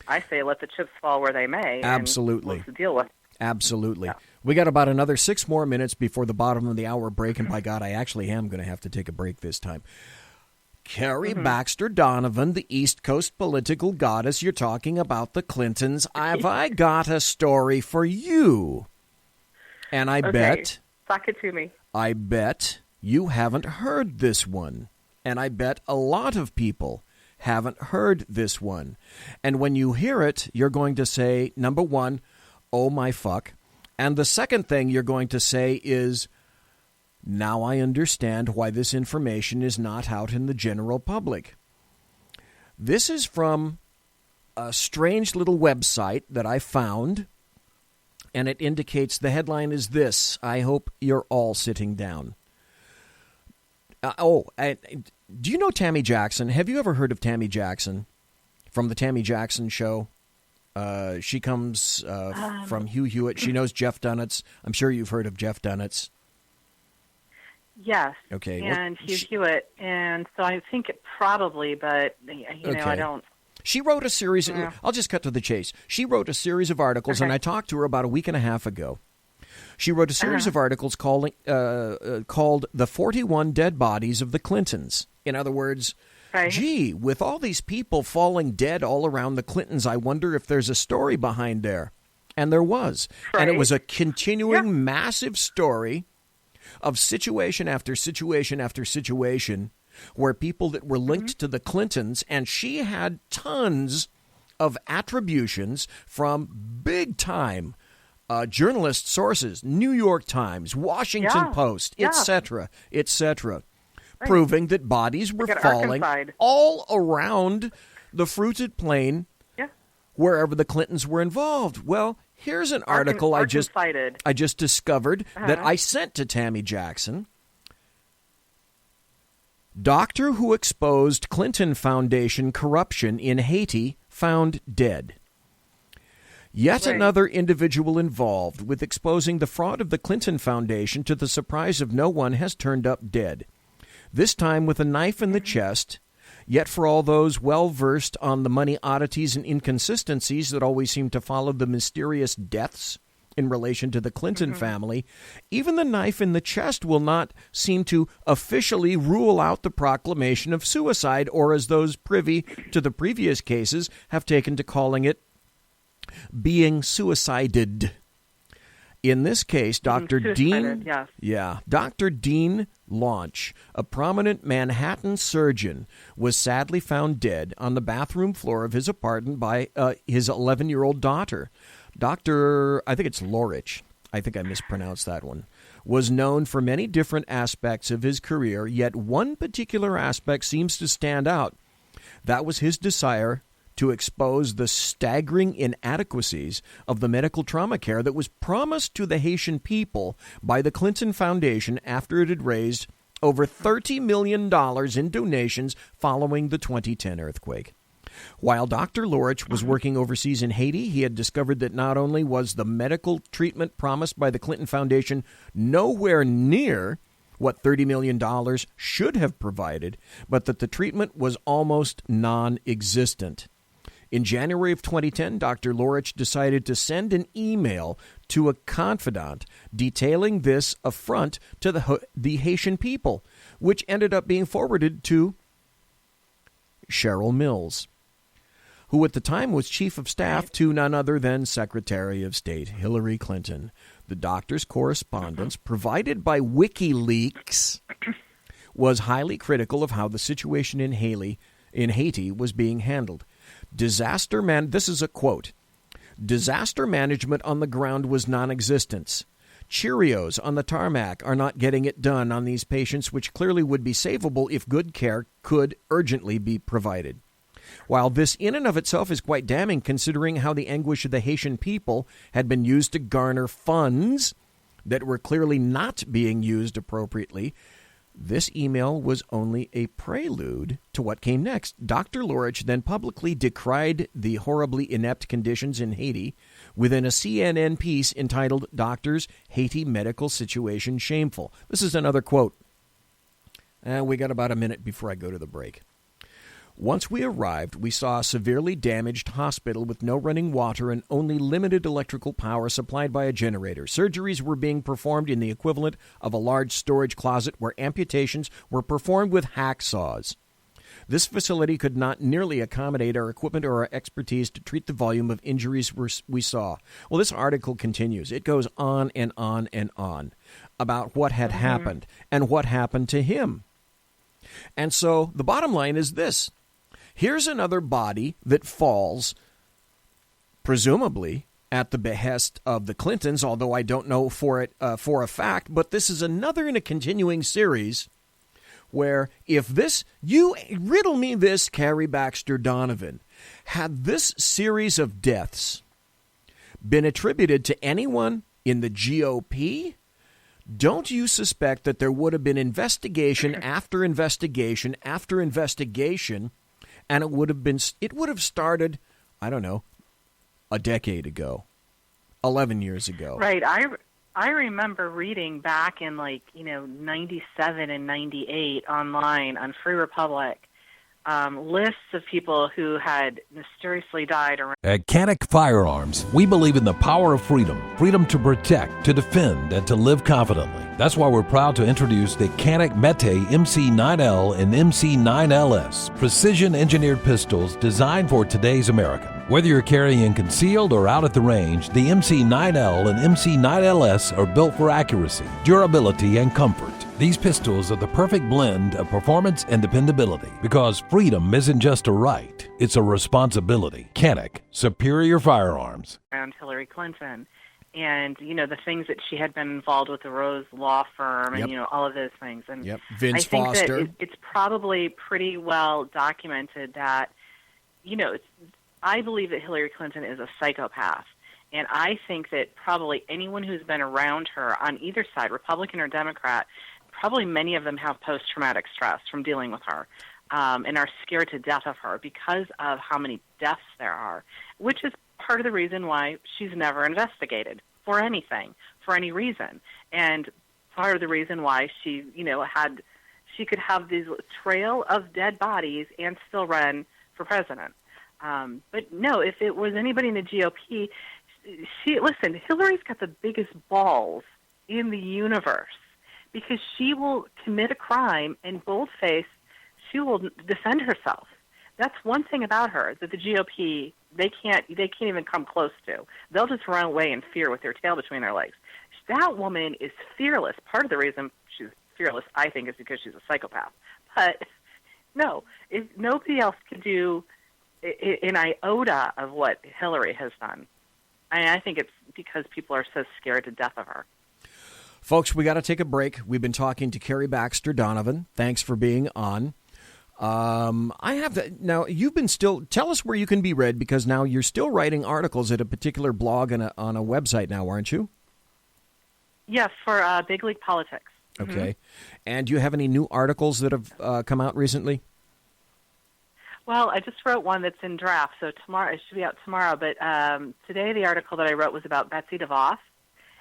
I say let the chips fall where they may. Absolutely. And let's deal with it. Absolutely. Yeah. We got about another 6 more minutes before the bottom of the hour break, and by God, I actually am going to have to take a break this time. Kari Baxter Donovan, the East Coast political goddess, you're talking about the Clintons. Have I got a story for you? And I bet... Talk it to me. I bet... you haven't heard this one, and I bet a lot of people haven't heard this one. And when you hear it, you're going to say, number one, oh my fuck. And the second thing you're going to say is, now I understand why this information is not out in the general public. This is from a strange little website that I found, and it indicates the headline is this: I hope you're all sitting down. Do you know Tammy Jackson? Have you ever heard of Tammy Jackson from the Tammy Jackson Show? She comes from Hugh Hewitt. She knows Jeff Dunetz. I'm sure you've heard of Jeff Dunetz. Yes. Okay. And Hugh Hewitt. And so I think it probably, but, I don't. She wrote a series. I'll just cut to the chase. She wrote a series of articles, and I talked to her about a week and a half ago, She wrote a series of articles called The 41 Dead Bodies of the Clintons. In other words, gee, with all these people falling dead all around the Clintons, I wonder if there's a story behind there. And there was. And it was a continuing massive story of situation after situation after situation where people that were linked to the Clintons, and she had tons of attributions from big-time journalist sources, New York Times, Washington Post, etc., etc., proving that bodies were falling all around the fruited plain wherever the Clintons were involved. Well, here's an article I just discovered that I sent to Tammy Jackson. Doctor who exposed Clinton Foundation corruption in Haiti found dead. Yet another individual involved with exposing the fraud of the Clinton Foundation, to the surprise of no one, has turned up dead. This time with a knife in the chest. Yet for all those well-versed on the money oddities and inconsistencies that always seem to follow the mysterious deaths in relation to the Clinton family, even the knife in the chest will not seem to officially rule out the proclamation of suicide, or as those privy to the previous cases have taken to calling it, being suicided. In this case, Dr. Dean Launch, a prominent Manhattan surgeon, was sadly found dead on the bathroom floor of his apartment by his 11-year-old daughter. Dr. I think it's Lorich, I think I mispronounced that one, was known for many different aspects of his career, yet one particular aspect seems to stand out. That was his desire to expose the staggering inadequacies of the medical trauma care that was promised to the Haitian people by the Clinton Foundation after it had raised over $30 million in donations following the 2010 earthquake. While Dr. Lorich was working overseas in Haiti, he had discovered that not only was the medical treatment promised by the Clinton Foundation nowhere near what $30 million should have provided, but that the treatment was almost non-existent. In January of 2010, Dr. Lorich decided to send an email to a confidant detailing this affront to the Haitian people, which ended up being forwarded to Cheryl Mills, who at the time was chief of staff to none other than Secretary of State Hillary Clinton. The doctor's correspondence, provided by WikiLeaks, was highly critical of how the situation in Haiti was being handled. This is a quote. Disaster management on the ground was non-existent. Cheerios on the tarmac are not getting it done on these patients, which clearly would be savable if good care could urgently be provided. While this in and of itself is quite damning, considering how the anguish of the Haitian people had been used to garner funds that were clearly not being used appropriately, this email was only a prelude to what came next. Dr. Lorich then publicly decried the horribly inept conditions in Haiti within a CNN piece entitled Doctors Haiti Medical Situation Shameful. This is another quote. We got about a minute before I go to the break. Once we arrived, we saw a severely damaged hospital with no running water and only limited electrical power supplied by a generator. Surgeries were being performed in the equivalent of a large storage closet where amputations were performed with hacksaws. This facility could not nearly accommodate our equipment or our expertise to treat the volume of injuries we saw. Well, this article continues. It goes on and on and on about what had happened and what happened to him. And so the bottom line is this. Here's another body that falls, presumably, at the behest of the Clintons, although I don't know for a fact, but this is another in a continuing series where if this, you riddle me this, Kari Baxter Donovan, had this series of deaths been attributed to anyone in the GOP, don't you suspect that there would have been investigation after investigation after investigation, and it would have started, I don't know, a decade ago, 11 years ago. Right. I remember reading back in 97 and 98 online on Free Republic lists of people who had mysteriously died around. At Canic Firearms, we believe in the power of freedom. Freedom to protect, to defend, and to live confidently. That's why we're proud to introduce the Canic Mete MC9L and MC9LS, precision-engineered pistols designed for today's American. Whether you're carrying concealed or out at the range, the MC9L and MC9LS are built for accuracy, durability, and comfort. These pistols are the perfect blend of performance and dependability, because freedom isn't just a right, it's a responsibility. Canic, superior firearms. Around Hillary Clinton. And, the things that she had been involved with the Rose Law Firm and, all of those things. And Vince I think Foster. that it's probably pretty well documented that, I believe that Hillary Clinton is a psychopath. And I think that probably anyone who's been around her on either side, Republican or Democrat, probably many of them have post-traumatic stress from dealing with her and are scared to death of her because of how many deaths there are, which is part of the reason why she's never investigated for anything, for any reason. And part of the reason why she, she could have this trail of dead bodies and still run for president. But no, if it was anybody in the GOP, listen, Hillary's got the biggest balls in the universe because she will commit a crime and boldface, she will defend herself. That's one thing about her that the GOP, they can't even come close to. They'll just run away in fear with their tail between their legs. That woman is fearless. Part of the reason she's fearless, I think, is because she's a psychopath. But no, if nobody else could do an iota of what Hillary has done, I think it's because people are so scared to death of her. Folks, we got to take a break. We've been talking to Kari Baxter Donovan. Thanks for being on. Now you've been tell us where you can be read, because now you're still writing articles at a particular blog and on a website now, aren't you? Yes, for Big League Politics. Okay. Mm-hmm. And do you have any new articles that have come out recently? Well, I just wrote one that's in draft, so tomorrow it should be out tomorrow. But today the article that I wrote was about Betsy DeVos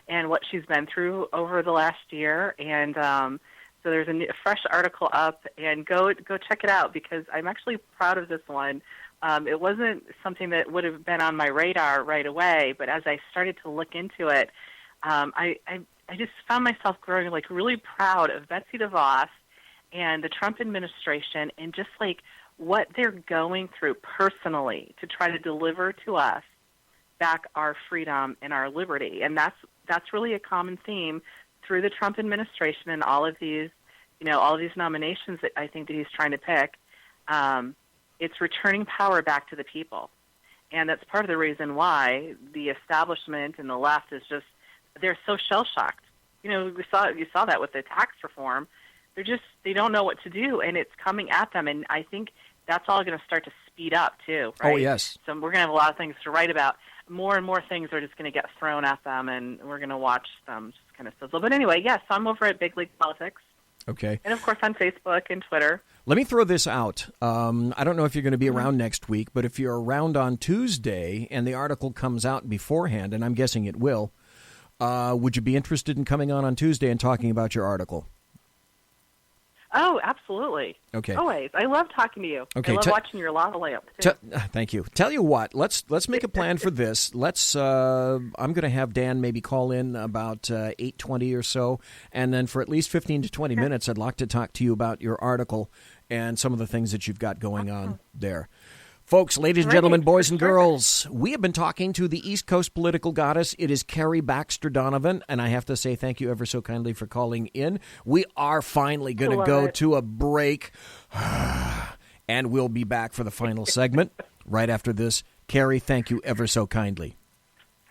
and what she's been through over the last year. And so there's a fresh article up, and go check it out, because I'm actually proud of this one. It wasn't something that would have been on my radar right away, but as I started to look into it, I just found myself growing really proud of Betsy DeVos and the Trump administration, and just what they're going through personally to try to deliver to us back our freedom and our liberty. And that's really a common theme through the Trump administration and all of these nominations that I think that he's trying to pick. It's returning power back to the people. And that's part of the reason why the establishment and the left is they're so shell-shocked. You saw that with the tax reform. They don't know what to do, and it's coming at them. And I think that's all going to start to speed up too, right? Oh, yes. So we're going to have a lot of things to write about. More and more things are just going to get thrown at them, and we're going to watch them just kind of sizzle. But anyway, yes, I'm over at Big League Politics. Okay. And, of course, on Facebook and Twitter. Let me throw this out. I don't know if you're going to be around next week, but if you're around on Tuesday and the article comes out beforehand, and I'm guessing it will, would you be interested in coming on Tuesday and talking about your article? Oh, absolutely. Okay. Always. I love talking to you. Okay. I love watching your lava lamp, too. Thank you. Tell you what, let's make a plan for this. I'm going to have Dan maybe call in about 8:20 or so, and then for at least 15 to 20 minutes, I'd like to talk to you about your article and some of the things that you've got going on there. Folks, ladies and gentlemen, boys and girls, we have been talking to the East Coast political goddess. It is Kari Baxter Donovan, and I have to say thank you ever so kindly for calling in. We are finally going to go to a break, and we'll be back for the final segment right after this. Kari, thank you ever so kindly.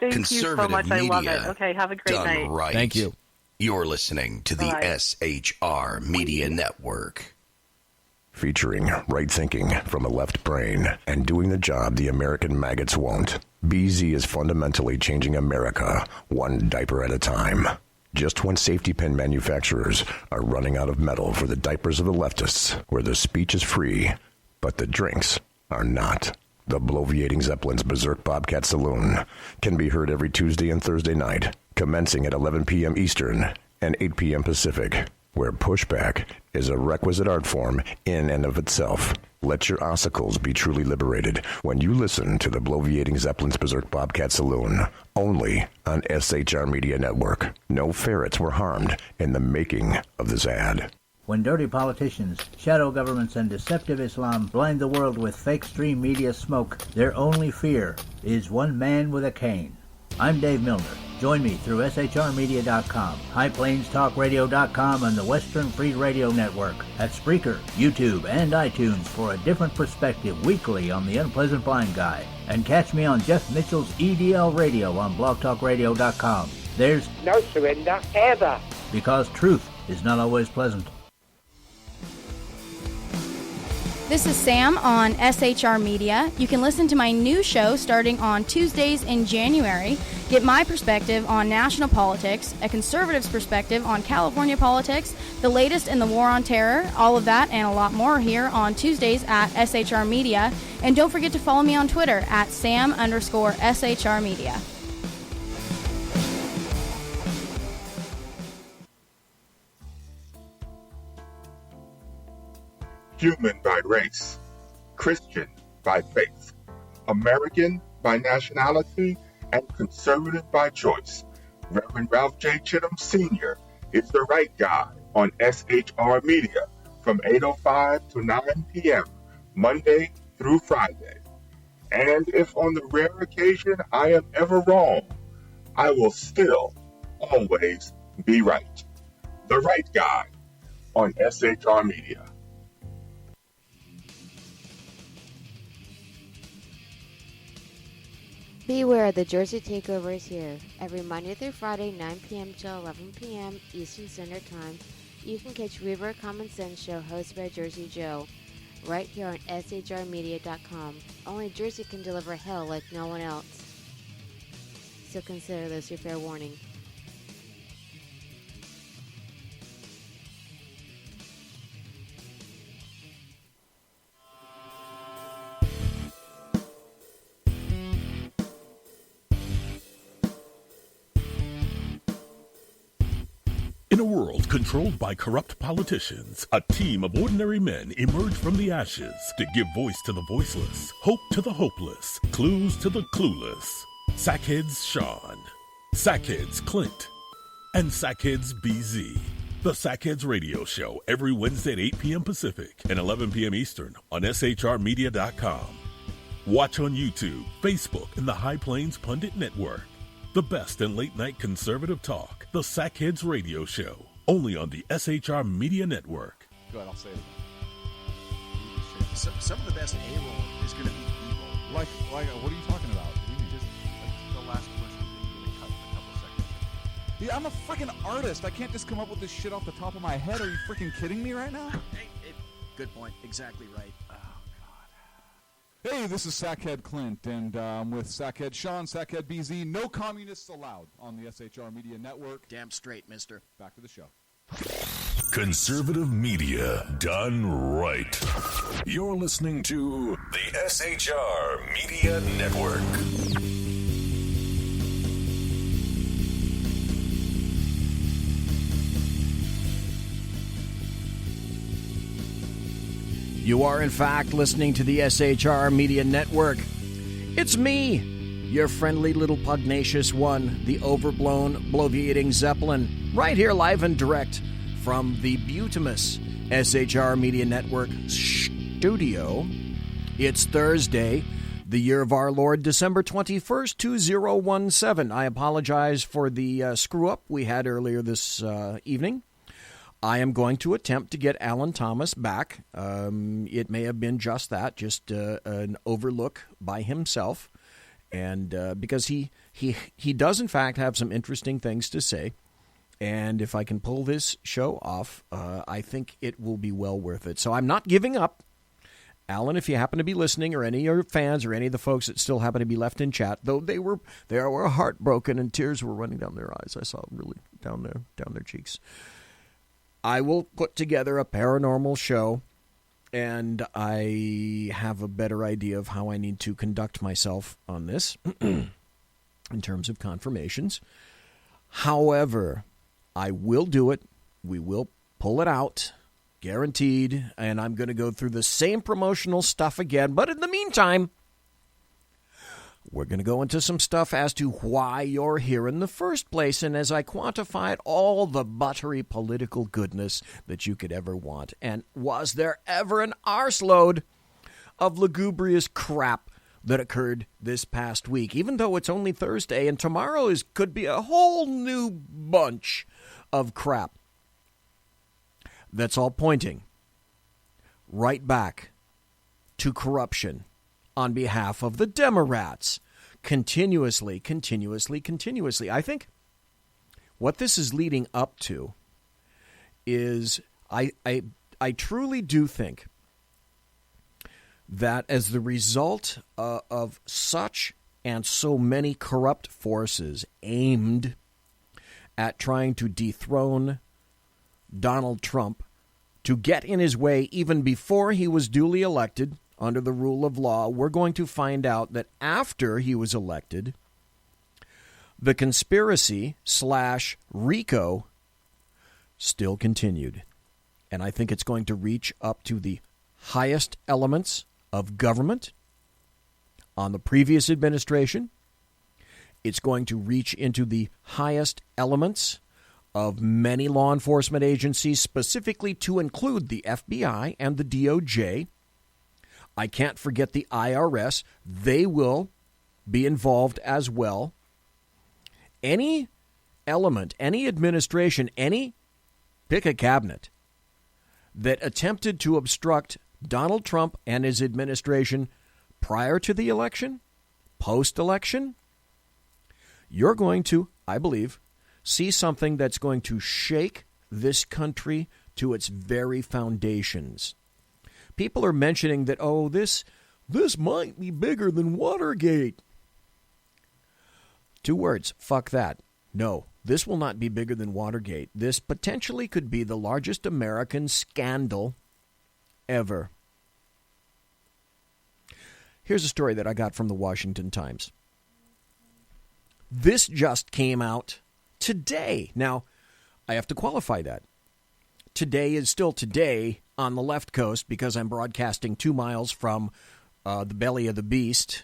Thank you so much. I love it. Okay, have a great night. Right. Thank you. You're listening to the SHR Media Network. Featuring right thinking from a left brain and doing the job the American maggots won't. BZ is fundamentally changing America, one diaper at a time. Just when safety pin manufacturers are running out of metal for the diapers of the leftists, where the speech is free, but the drinks are not. The bloviating Zeppelin's Berserk Bobcat Saloon can be heard every Tuesday and Thursday night, commencing at 11 p.m. Eastern and 8 p.m. Pacific. where pushback is a requisite art form in and of itself. Let your ossicles be truly liberated when you listen to the bloviating Zeppelin's Berserk Bobcat Saloon, only on SHR Media Network. No ferrets were harmed in the making of this ad. When dirty politicians, shadow governments, and deceptive Islam blind the world with fake stream media smoke, their only fear is one man with a cane. I'm Dave Milner. Join me through SHRmedia.com, HighPlainsTalkRadio.com, and the Western Free Radio Network at Spreaker, YouTube, and iTunes for a different perspective weekly on the Unpleasant Blind Guy. And catch me on Jeff Mitchell's EDL Radio on BlogTalkRadio.com. There's no surrender ever, because truth is not always pleasant. This is Sam on SHR Media. You can listen to my new show starting on Tuesdays in January. Get my perspective on national politics, a conservative's perspective on California politics, the latest in the war on terror, all of that and a lot more here on Tuesdays at SHR Media. And don't forget to follow me on Twitter at Sam_SHR Media. Human by race, Christian by faith, American by nationality, and conservative by choice. Reverend Ralph J. Chittum Sr. is the right guy on SHR Media from 8:05 to 9 p.m., Monday through Friday. And if on the rare occasion I am ever wrong, I will still always be right. The right guy on SHR Media. Beware, the Jersey Takeover is here. Every Monday through Friday, 9 p.m. till 11 p.m. Eastern Standard Time, you can catch Reaver Common Sense Show hosted by Jersey Joe, right here on SHRmedia.com. Only Jersey can deliver hell like no one else. So consider this your fair warning. In a world controlled by corrupt politicians, a team of ordinary men emerge from the ashes to give voice to the voiceless, hope to the hopeless, clues to the clueless. Sackheads Sean, Sackheads Clint, and Sackheads BZ. The Sackheads Radio Show every Wednesday at 8 p.m. Pacific and 11 p.m. Eastern on SHRmedia.com. Watch on YouTube, Facebook, and the High Plains Pundit Network. The best in late-night conservative talk, the Sackheads Radio Show, only on the SHR Media Network. Go ahead, I'll say it again. Some of the best A-roll is going to be B-roll. Like, what are you talking about? Just the last question really cut a couple seconds. Yeah, I'm a freaking artist. I can't just come up with this shit off the top of my head. Are you freaking kidding me right now? Hey, good point. Exactly right. Hey, this is Sackhead Clint, and I'm with Sackhead Sean, Sackhead BZ. No communists allowed on the SHR Media Network. Damn straight, mister. Back to the show. Conservative media done right. You're listening to the SHR Media Network. You are, in fact, listening to the SHR Media Network. It's me, your friendly little pugnacious one, the overblown, bloviating Zeppelin, right here live and direct from the Butimous SHR Media Network studio. It's Thursday, the year of our Lord, December 21st, 2017. I apologize for the screw-up we had earlier this evening. I am going to attempt to get Alan Thomas back. It may have been just that, just an overlook by himself, and because he does in fact have some interesting things to say, and if I can pull this show off, I think it will be well worth it. So I'm not giving up. Alan, if you happen to be listening, or any of your fans, or any of the folks that still happen to be left in chat, though they were heartbroken and tears were running down their eyes. I saw really down their cheeks. I will put together a paranormal show, and I have a better idea of how I need to conduct myself on this in terms of confirmations. However, I will do it. We will pull it out, guaranteed, and I'm going to go through the same promotional stuff again. But in the meantime, we're going to go into some stuff as to why you're here in the first place, and as I quantified all the buttery political goodness that you could ever want. And was there ever an arseload of lugubrious crap that occurred this past week, even though it's only Thursday, and tomorrow could be a whole new bunch of crap that's all pointing right back to corruption on behalf of the Demorats. Continuously. I think what this is leading up to is I truly do think that as the result of such and so many corrupt forces aimed at trying to dethrone Donald Trump, to get in his way even before he was duly elected under the rule of law, we're going to find out that after he was elected, the conspiracy / RICO still continued. And I think it's going to reach up to the highest elements of government on the previous administration. It's going to reach into the highest elements of many law enforcement agencies, specifically to include the FBI and the DOJ. I can't forget the IRS. They will be involved as well. Any element, any administration, pick a cabinet that attempted to obstruct Donald Trump and his administration prior to the election, post-election, you're going to, I believe, see something that's going to shake this country to its very foundations. People are mentioning that, this might be bigger than Watergate. 2 words, fuck that. No, this will not be bigger than Watergate. This potentially could be the largest American scandal ever. Here's a story that I got from the Washington Times. This just came out today. Now, I have to qualify that. Today is still today on the left coast because I'm broadcasting 2 miles from the belly of the beast.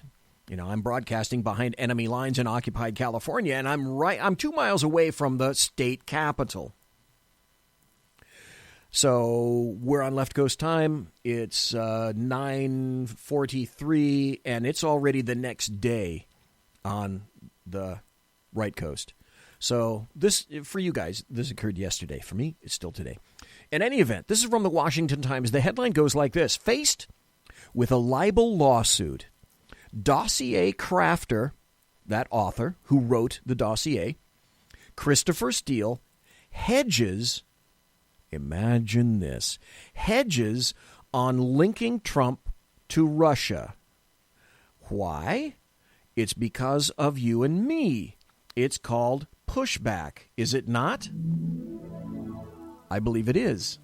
I'm broadcasting behind enemy lines in occupied California, and I'm 2 miles away from the state capital. So we're on left coast time. It's 9:43, and it's already the next day on the right coast. So this, for you guys, this occurred yesterday. For me, it's still today. In any event, this is from the Washington Times. The headline goes like this: faced with a libel lawsuit, dossier crafter, that author who wrote the dossier, Christopher Steele, hedges, imagine this, hedges on linking Trump to Russia. Why? It's because of you and me. It's called pushback, is it not? I believe it is.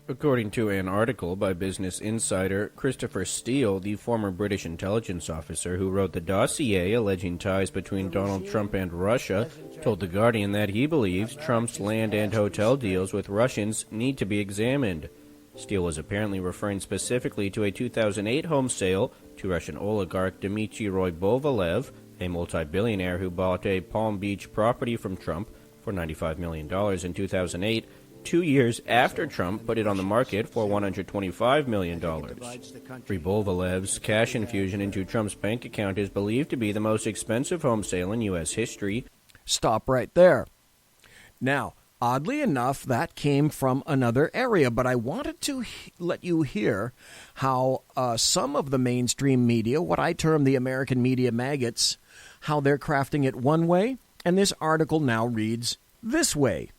According to an article by Business Insider, Christopher Steele, the former British intelligence officer who wrote the dossier alleging ties between Donald Trump and Russia, told The Guardian that he believes Trump's land and hotel deals with Russians need to be examined. Steele was apparently referring specifically to a 2008 home sale to Russian oligarch Dmitry Roybovalev, a multi-billionaire who bought a Palm Beach property from Trump for $95 million in 2008, 2 years after Trump put it on the market for $125 million. Rybovalev's cash infusion into Trump's bank account is believed to be the most expensive home sale in U.S. history. Stop right there. Now, oddly enough, that came from another area, but I wanted to let you hear how some of the mainstream media, what I term the American media maggots, how they're crafting it one way, and this article now reads this way.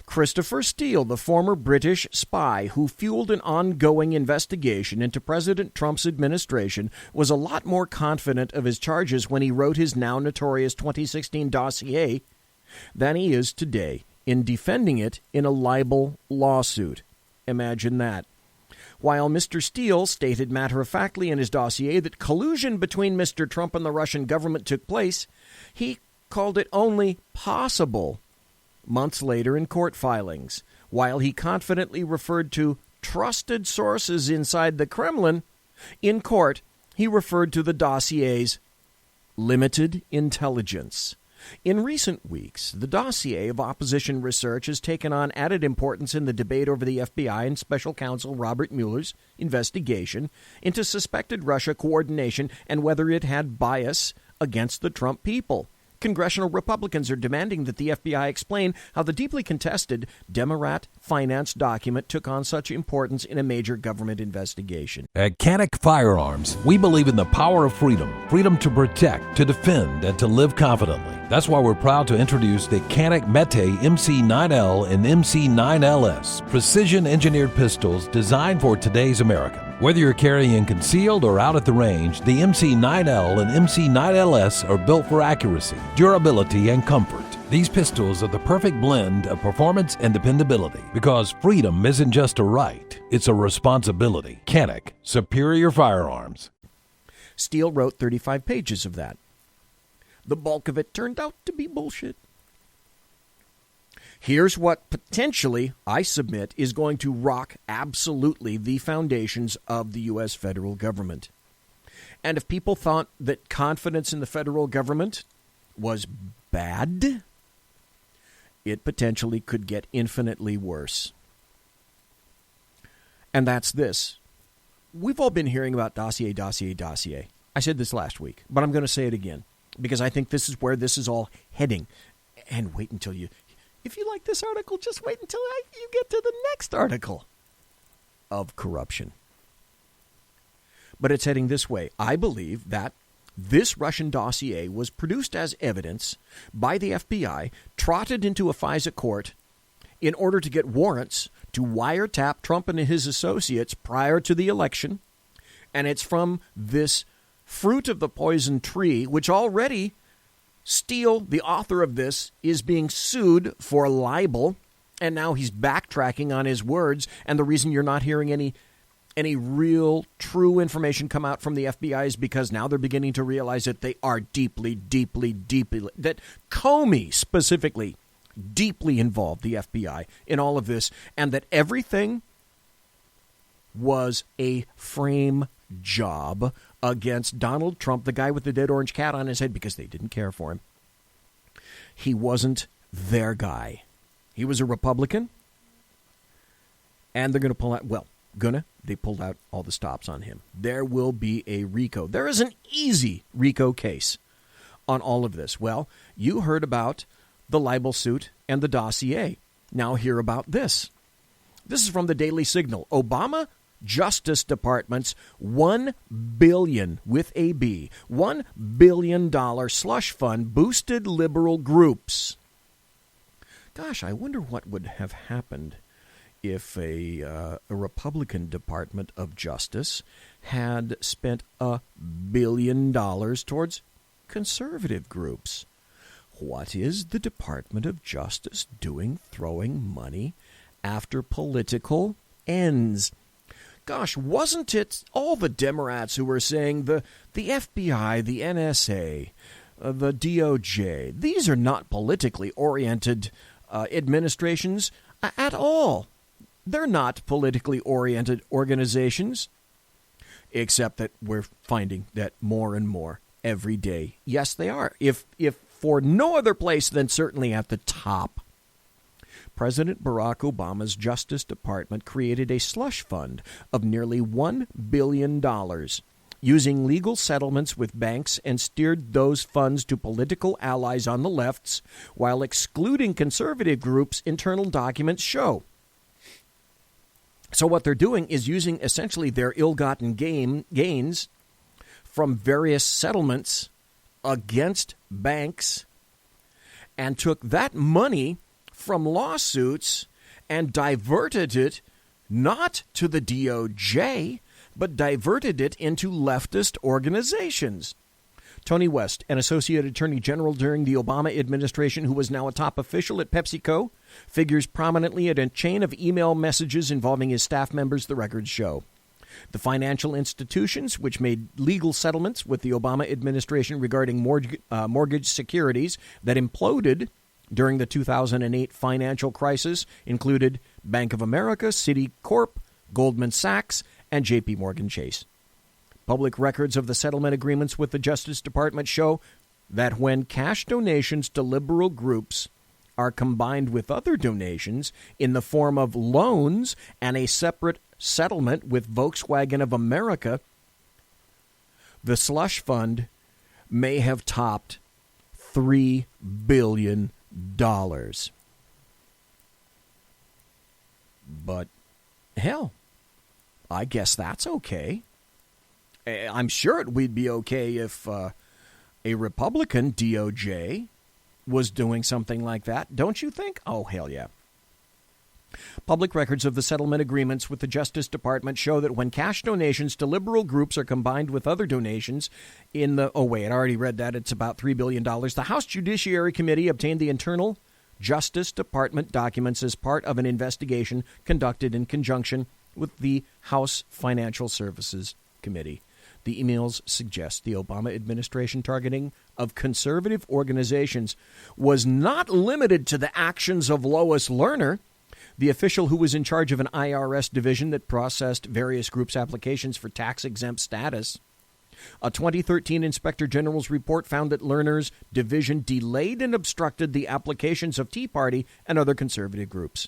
Christopher Steele, the former British spy who fueled an ongoing investigation into President Trump's administration, was a lot more confident of his charges when he wrote his now notorious 2016 dossier than he is today in defending it in a libel lawsuit. Imagine that. While Mr. Steele stated matter-of-factly in his dossier that collusion between Mr. Trump and the Russian government took place, he called it only possible months later in court filings, while he confidently referred to trusted sources inside the Kremlin, in court he referred to the dossier's limited intelligence. In recent weeks, the dossier of opposition research has taken on added importance in the debate over the FBI and Special Counsel Robert Mueller's investigation into suspected Russia coordination and whether it had bias against the Trump people. Congressional Republicans are demanding that the FBI explain how the deeply contested Democrat-financed document took on such importance in a major government investigation. At Canik Firearms, we believe in the power of freedom. Freedom to protect, to defend, and to live confidently. That's why we're proud to introduce the Canik Mete MC9L and MC9LS, precision-engineered pistols designed for today's American. Whether you're carrying concealed or out at the range, the MC9L and MC9LS are built for accuracy, durability, and comfort. These pistols are the perfect blend of performance and dependability because freedom isn't just a right, it's a responsibility. Canik, superior firearms. Steele wrote 35 pages of that. The bulk of it turned out to be bullshit. Here's what potentially, I submit, is going to rock absolutely the foundations of the U.S. federal government. And if people thought that confidence in the federal government was bad, it potentially could get infinitely worse. And that's this. We've all been hearing about dossier. I said this last week, but I'm going to say it again because I think this is where this is all heading. And wait until if you like this article, just wait until you get to the next article of corruption. But it's heading this way. I believe that this Russian dossier was produced as evidence by the FBI, trotted into a FISA court in order to get warrants to wiretap Trump and his associates prior to the election. And it's from this fruit of the poison tree, which already Steele, the author of this, is being sued for libel, and now he's backtracking on his words. And the reason you're not hearing any real, true information come out from the FBI is because now they're beginning to realize that they are deeply, that Comey specifically deeply involved, the FBI, in all of this, and that everything was a frame job against Donald Trump, the guy with the dead orange cat on his head, because they didn't care for him. He wasn't their guy. He was a Republican, and they're going to pull out, they pulled out all the stops on him. There will be a RICO. There is an easy RICO case on all of this. Well, you heard about the libel suit and the dossier. Now hear about this. This is from the Daily Signal. Obama Justice Department's $1 billion, with a B, $1 billion slush fund boosted liberal groups. Gosh, I wonder what would have happened if a Republican Department of Justice had spent $1 billion towards conservative groups. What is the Department of Justice doing throwing money after political ends? Gosh, wasn't it all the Democrats who were saying the FBI, the NSA, the DOJ, these are not politically oriented administrations at all. They're not politically oriented organizations, except that we're finding that more and more every day. Yes, they are. If for no other place than certainly at the top. President Barack Obama's Justice Department created a slush fund of nearly $1 billion, using legal settlements with banks, and steered those funds to political allies on the lefts, while excluding conservative groups, internal documents show. So what they're doing is using essentially their ill-gotten gains from various settlements against banks and took that money from lawsuits and diverted it not to the DOJ, but diverted it into leftist organizations. Tony West, an associate attorney general during the Obama administration who was now a top official at PepsiCo, figures prominently in a chain of email messages involving his staff members, the records show. The financial institutions, which made legal settlements with the Obama administration regarding mortgage securities that imploded during the 2008 financial crisis, included Bank of America, Citicorp, Goldman Sachs, and J.P. Morgan Chase. Public records of the settlement agreements with the Justice Department show that when cash donations to liberal groups are combined with other donations in the form of loans and a separate settlement with Volkswagen of America, the slush fund may have topped $3 billion. But, hell, I guess that's okay. I'm sure it would be okay if a Republican DOJ was doing something like that. Don't you think? Oh, hell yeah. Public records of the settlement agreements with the Justice Department show that when cash donations to liberal groups are combined with other donations in the... Oh, wait, I already read that. It's about $3 billion. The House Judiciary Committee obtained the internal Justice Department documents as part of an investigation conducted in conjunction with the House Financial Services Committee. The emails suggest the Obama administration targeting of conservative organizations was not limited to the actions of Lois Lerner, the official who was in charge of an IRS division that processed various groups' applications for tax-exempt status. A 2013 Inspector General's report found that Lerner's division delayed and obstructed the applications of Tea Party and other conservative groups.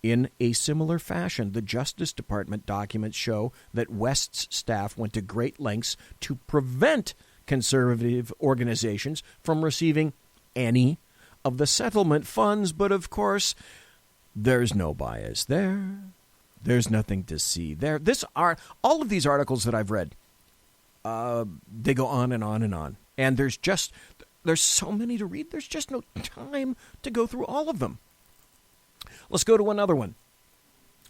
In a similar fashion, the Justice Department documents show that West's staff went to great lengths to prevent conservative organizations from receiving any of the settlement funds. But, of course, there's no bias there. There's nothing to see there. All of these articles that I've read, they go on and on and on. And there's so many to read, there's just no time to go through all of them. Let's go to another one.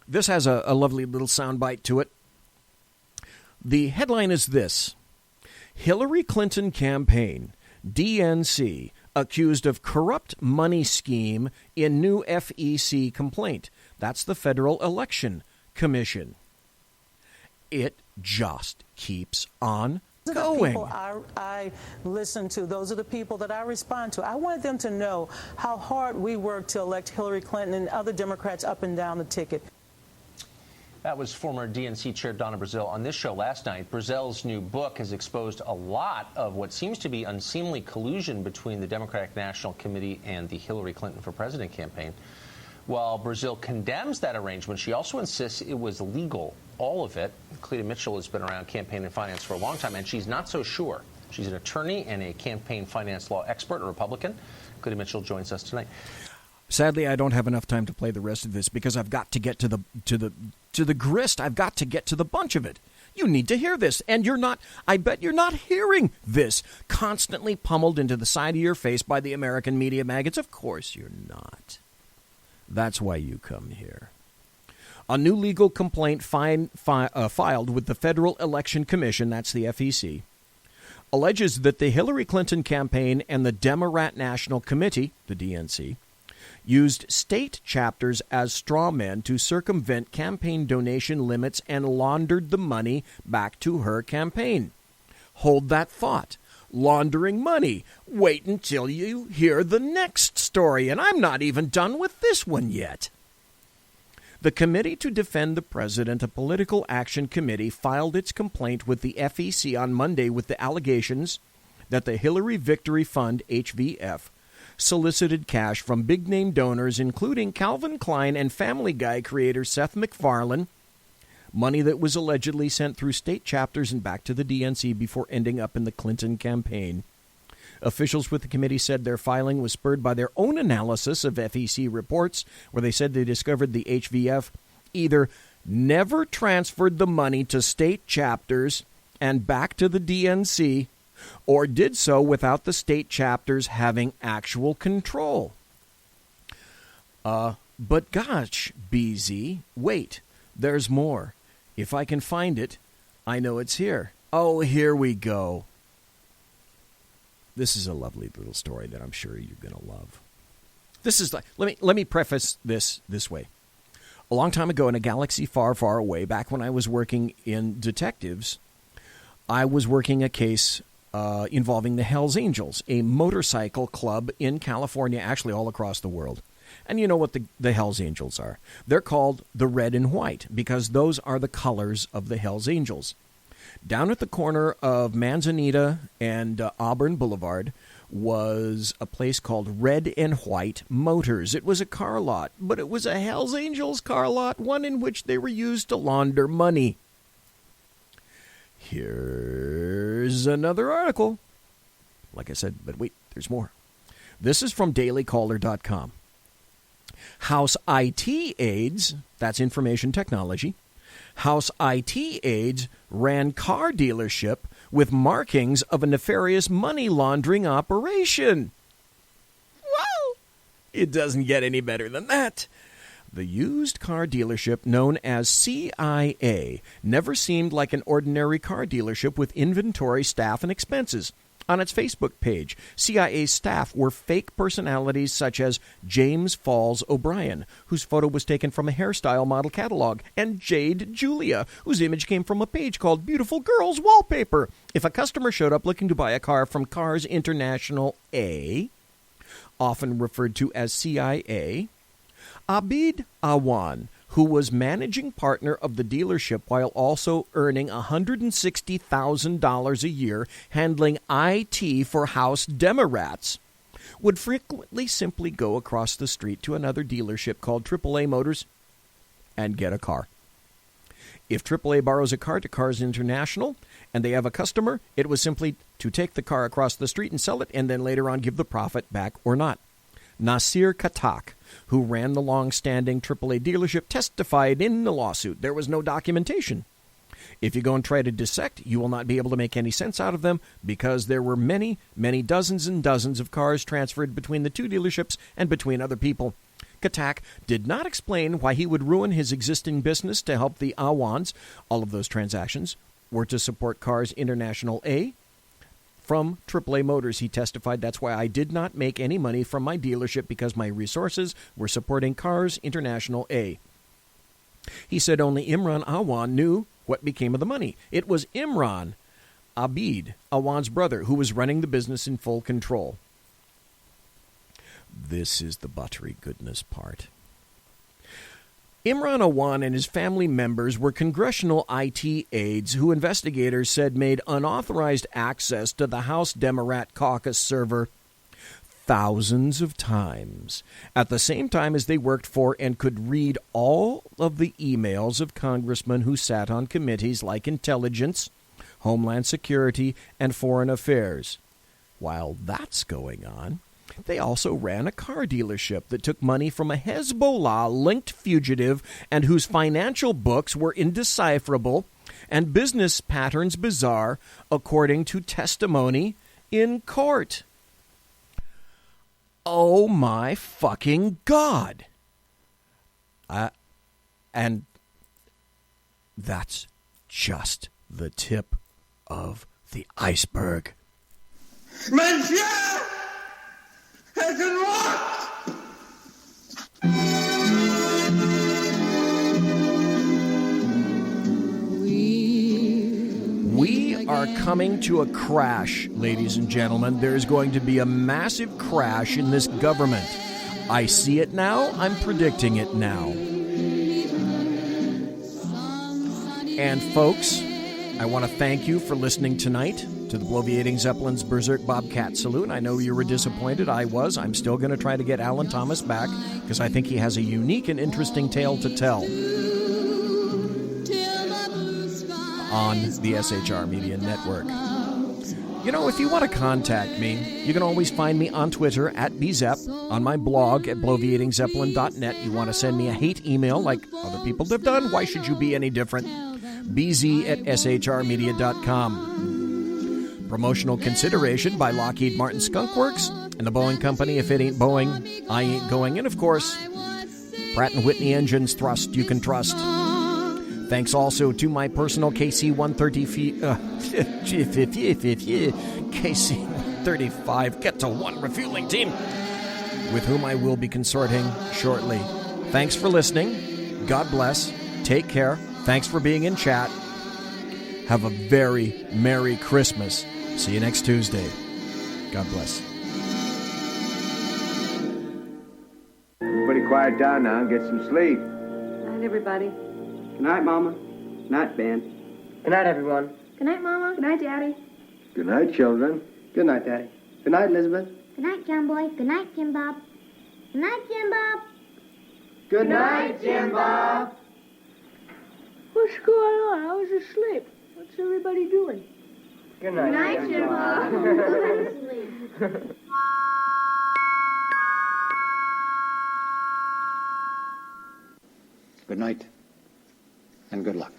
This has a lovely little soundbite to it. The headline is this: Hillary Clinton campaign, DNC, accused of corrupt money scheme in new FEC complaint. That's the Federal Election Commission. It just keeps on Those are the people I listen to. Those are the people that I respond to. I wanted them to know how hard we worked to elect Hillary Clinton and other Democrats up and down the ticket. That was former DNC Chair Donna Brazile on this show last night. Brazile's new book has exposed a lot of what seems to be unseemly collusion between the Democratic National Committee and the Hillary Clinton for President campaign. While Brazile condemns that arrangement, she also insists it was legal, all of it. Cleta Mitchell has been around campaign and finance for a long time, and she's not so sure. She's an attorney and a campaign finance law expert, a Republican. Cleta Mitchell joins us tonight. Sadly, I don't have enough time to play the rest of this because I've got to get to the grist. I've got to get to the bunch of it. You need to hear this, and I bet you're not hearing this, constantly pummeled into the side of your face by the American media maggots. Of course you're not. That's why you come here. A new legal complaint filed with the Federal Election Commission, that's the FEC, alleges that the Hillary Clinton campaign and the Democrat National Committee, the DNC, used state chapters as straw men to circumvent campaign donation limits and laundered the money back to her campaign. Hold that thought. Laundering money. Wait until you hear the next story, and I'm not even done with this one yet. The Committee to Defend the President, a political action committee, filed its complaint with the FEC on Monday with the allegations that the Hillary Victory Fund, HVF, solicited cash from big-name donors, including Calvin Klein and Family Guy creator Seth MacFarlane, money that was allegedly sent through state chapters and back to the DNC before ending up in the Clinton campaign. Officials with the committee said their filing was spurred by their own analysis of FEC reports, where they said they discovered the HVF either never transferred the money to state chapters and back to the DNC, or did so without the state chapters having actual control. But gosh, BZ, wait, there's more. If I can find it, I know it's here. Oh, here we go. This is a lovely little story that I'm sure you're going to love. This is let me preface this way. A long time ago in a galaxy far, far away, back when I was working in detectives, I was working a case involving the Hells Angels, a motorcycle club in California, actually all across the world. And you know what the Hells Angels are. They're called the red and white because those are the colors of the Hells Angels. Down at the corner of Manzanita and Auburn Boulevard was a place called Red and White Motors. It was a car lot, but it was a Hells Angels car lot, one in which they were used to launder money. Here's another article. Like I said, but wait, there's more. This is from dailycaller.com. House IT aides, that's information technology, House IT aides ran car dealership with markings of a nefarious money laundering operation. Well, it doesn't get any better than that. The used car dealership known as CIA never seemed like an ordinary car dealership with inventory, staff, and expenses. On its Facebook page, CIA staff were fake personalities such as James Falls O'Brien, whose photo was taken from a hairstyle model catalog, and Jade Julia, whose image came from a page called Beautiful Girls Wallpaper. If a customer showed up looking to buy a car from Cars International A, often referred to as CIA, Abid Awan, who was managing partner of the dealership while also earning $160,000 a year handling IT for House Democrats, would frequently simply go across the street to another dealership called AAA Motors and get a car. If AAA borrows a car to Cars International and they have a customer, it was simply to take the car across the street and sell it and then later on give the profit back or not. Nasir Katak, who ran the long-standing AAA dealership, testified in the lawsuit. There was no documentation. If you go and try to dissect, you will not be able to make any sense out of them because there were many, many dozens and dozens of cars transferred between the two dealerships and between other people. Katak did not explain why he would ruin his existing business to help the Awans. All of those transactions were to support Cars International A. From AAA Motors, he testified, that's why I did not make any money from my dealership because my resources were supporting Cars International A. He said only Imran Awan knew what became of the money. It was Imran Abid, Awan's brother, who was running the business in full control. This is the buttery goodness part. Imran Awan and his family members were congressional IT aides who investigators said made unauthorized access to the House Democrat caucus server thousands of times, at the same time as they worked for and could read all of the emails of congressmen who sat on committees like Intelligence, Homeland Security, and Foreign Affairs. While that's going on, they also ran a car dealership that took money from a Hezbollah-linked fugitive and whose financial books were indecipherable and business patterns bizarre, according to testimony in court. Oh my fucking God! And that's just the tip of the iceberg. Monsieur! We are coming to a crash, ladies and gentlemen. There's going to be a massive crash in this government. I see it now. I'm predicting it now. And folks, I want to thank you for listening tonight to the Bloviating Zeppelin's Berserk Bobcat Saloon. I know you were disappointed. I was. I'm still going to try to get Alan Thomas back because I think he has a unique and interesting tale to tell on the SHR Media Network. You know, if you want to contact me, you can always find me on Twitter at bzep, on my blog at bloviatingzeppelin.net. You want to send me a hate email like other people have done, why should you be any different? bz at shrmedia.com. Promotional consideration by Lockheed Martin Skunk Works and the Boeing Company. If it ain't Boeing, I ain't going. And of course, Pratt & Whitney engines thrust you can trust. Thanks also to my personal KC-135 Get to One refueling team, with whom I will be consorting shortly. Thanks for listening. God bless. Take care. Thanks for being in chat. Have a very Merry Christmas. See you next Tuesday. God bless. Everybody quiet down now and get some sleep. Good night, everybody. Good night, Mama. Good night, Ben. Good night, everyone. Good night, Mama. Good night, Daddy. Good night, children. Good night, Daddy. Good night, Elizabeth. Good night, John Boy. Good night, Jim Bob. Good night, Jim Bob. Good night, Jim Bob. What's going on? I was asleep. What's everybody doing? Good night, Good night, Jim Bob. Go to sleep. Good night, and good luck.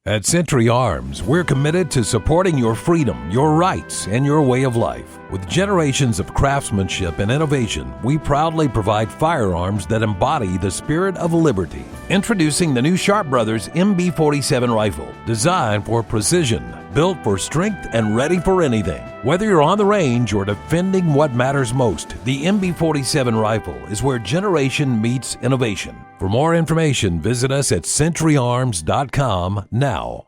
At Century Arms, we're committed to supporting your freedom, your rights, and your way of life. With generations of craftsmanship and innovation, we proudly provide firearms that embody the spirit of liberty. Introducing the new Sharp Brothers MB-47 rifle, designed for precision, built for strength, and ready for anything. Whether you're on the range or defending what matters most, the MB-47 rifle is where generation meets innovation. For more information, visit us at centuryarms.com now.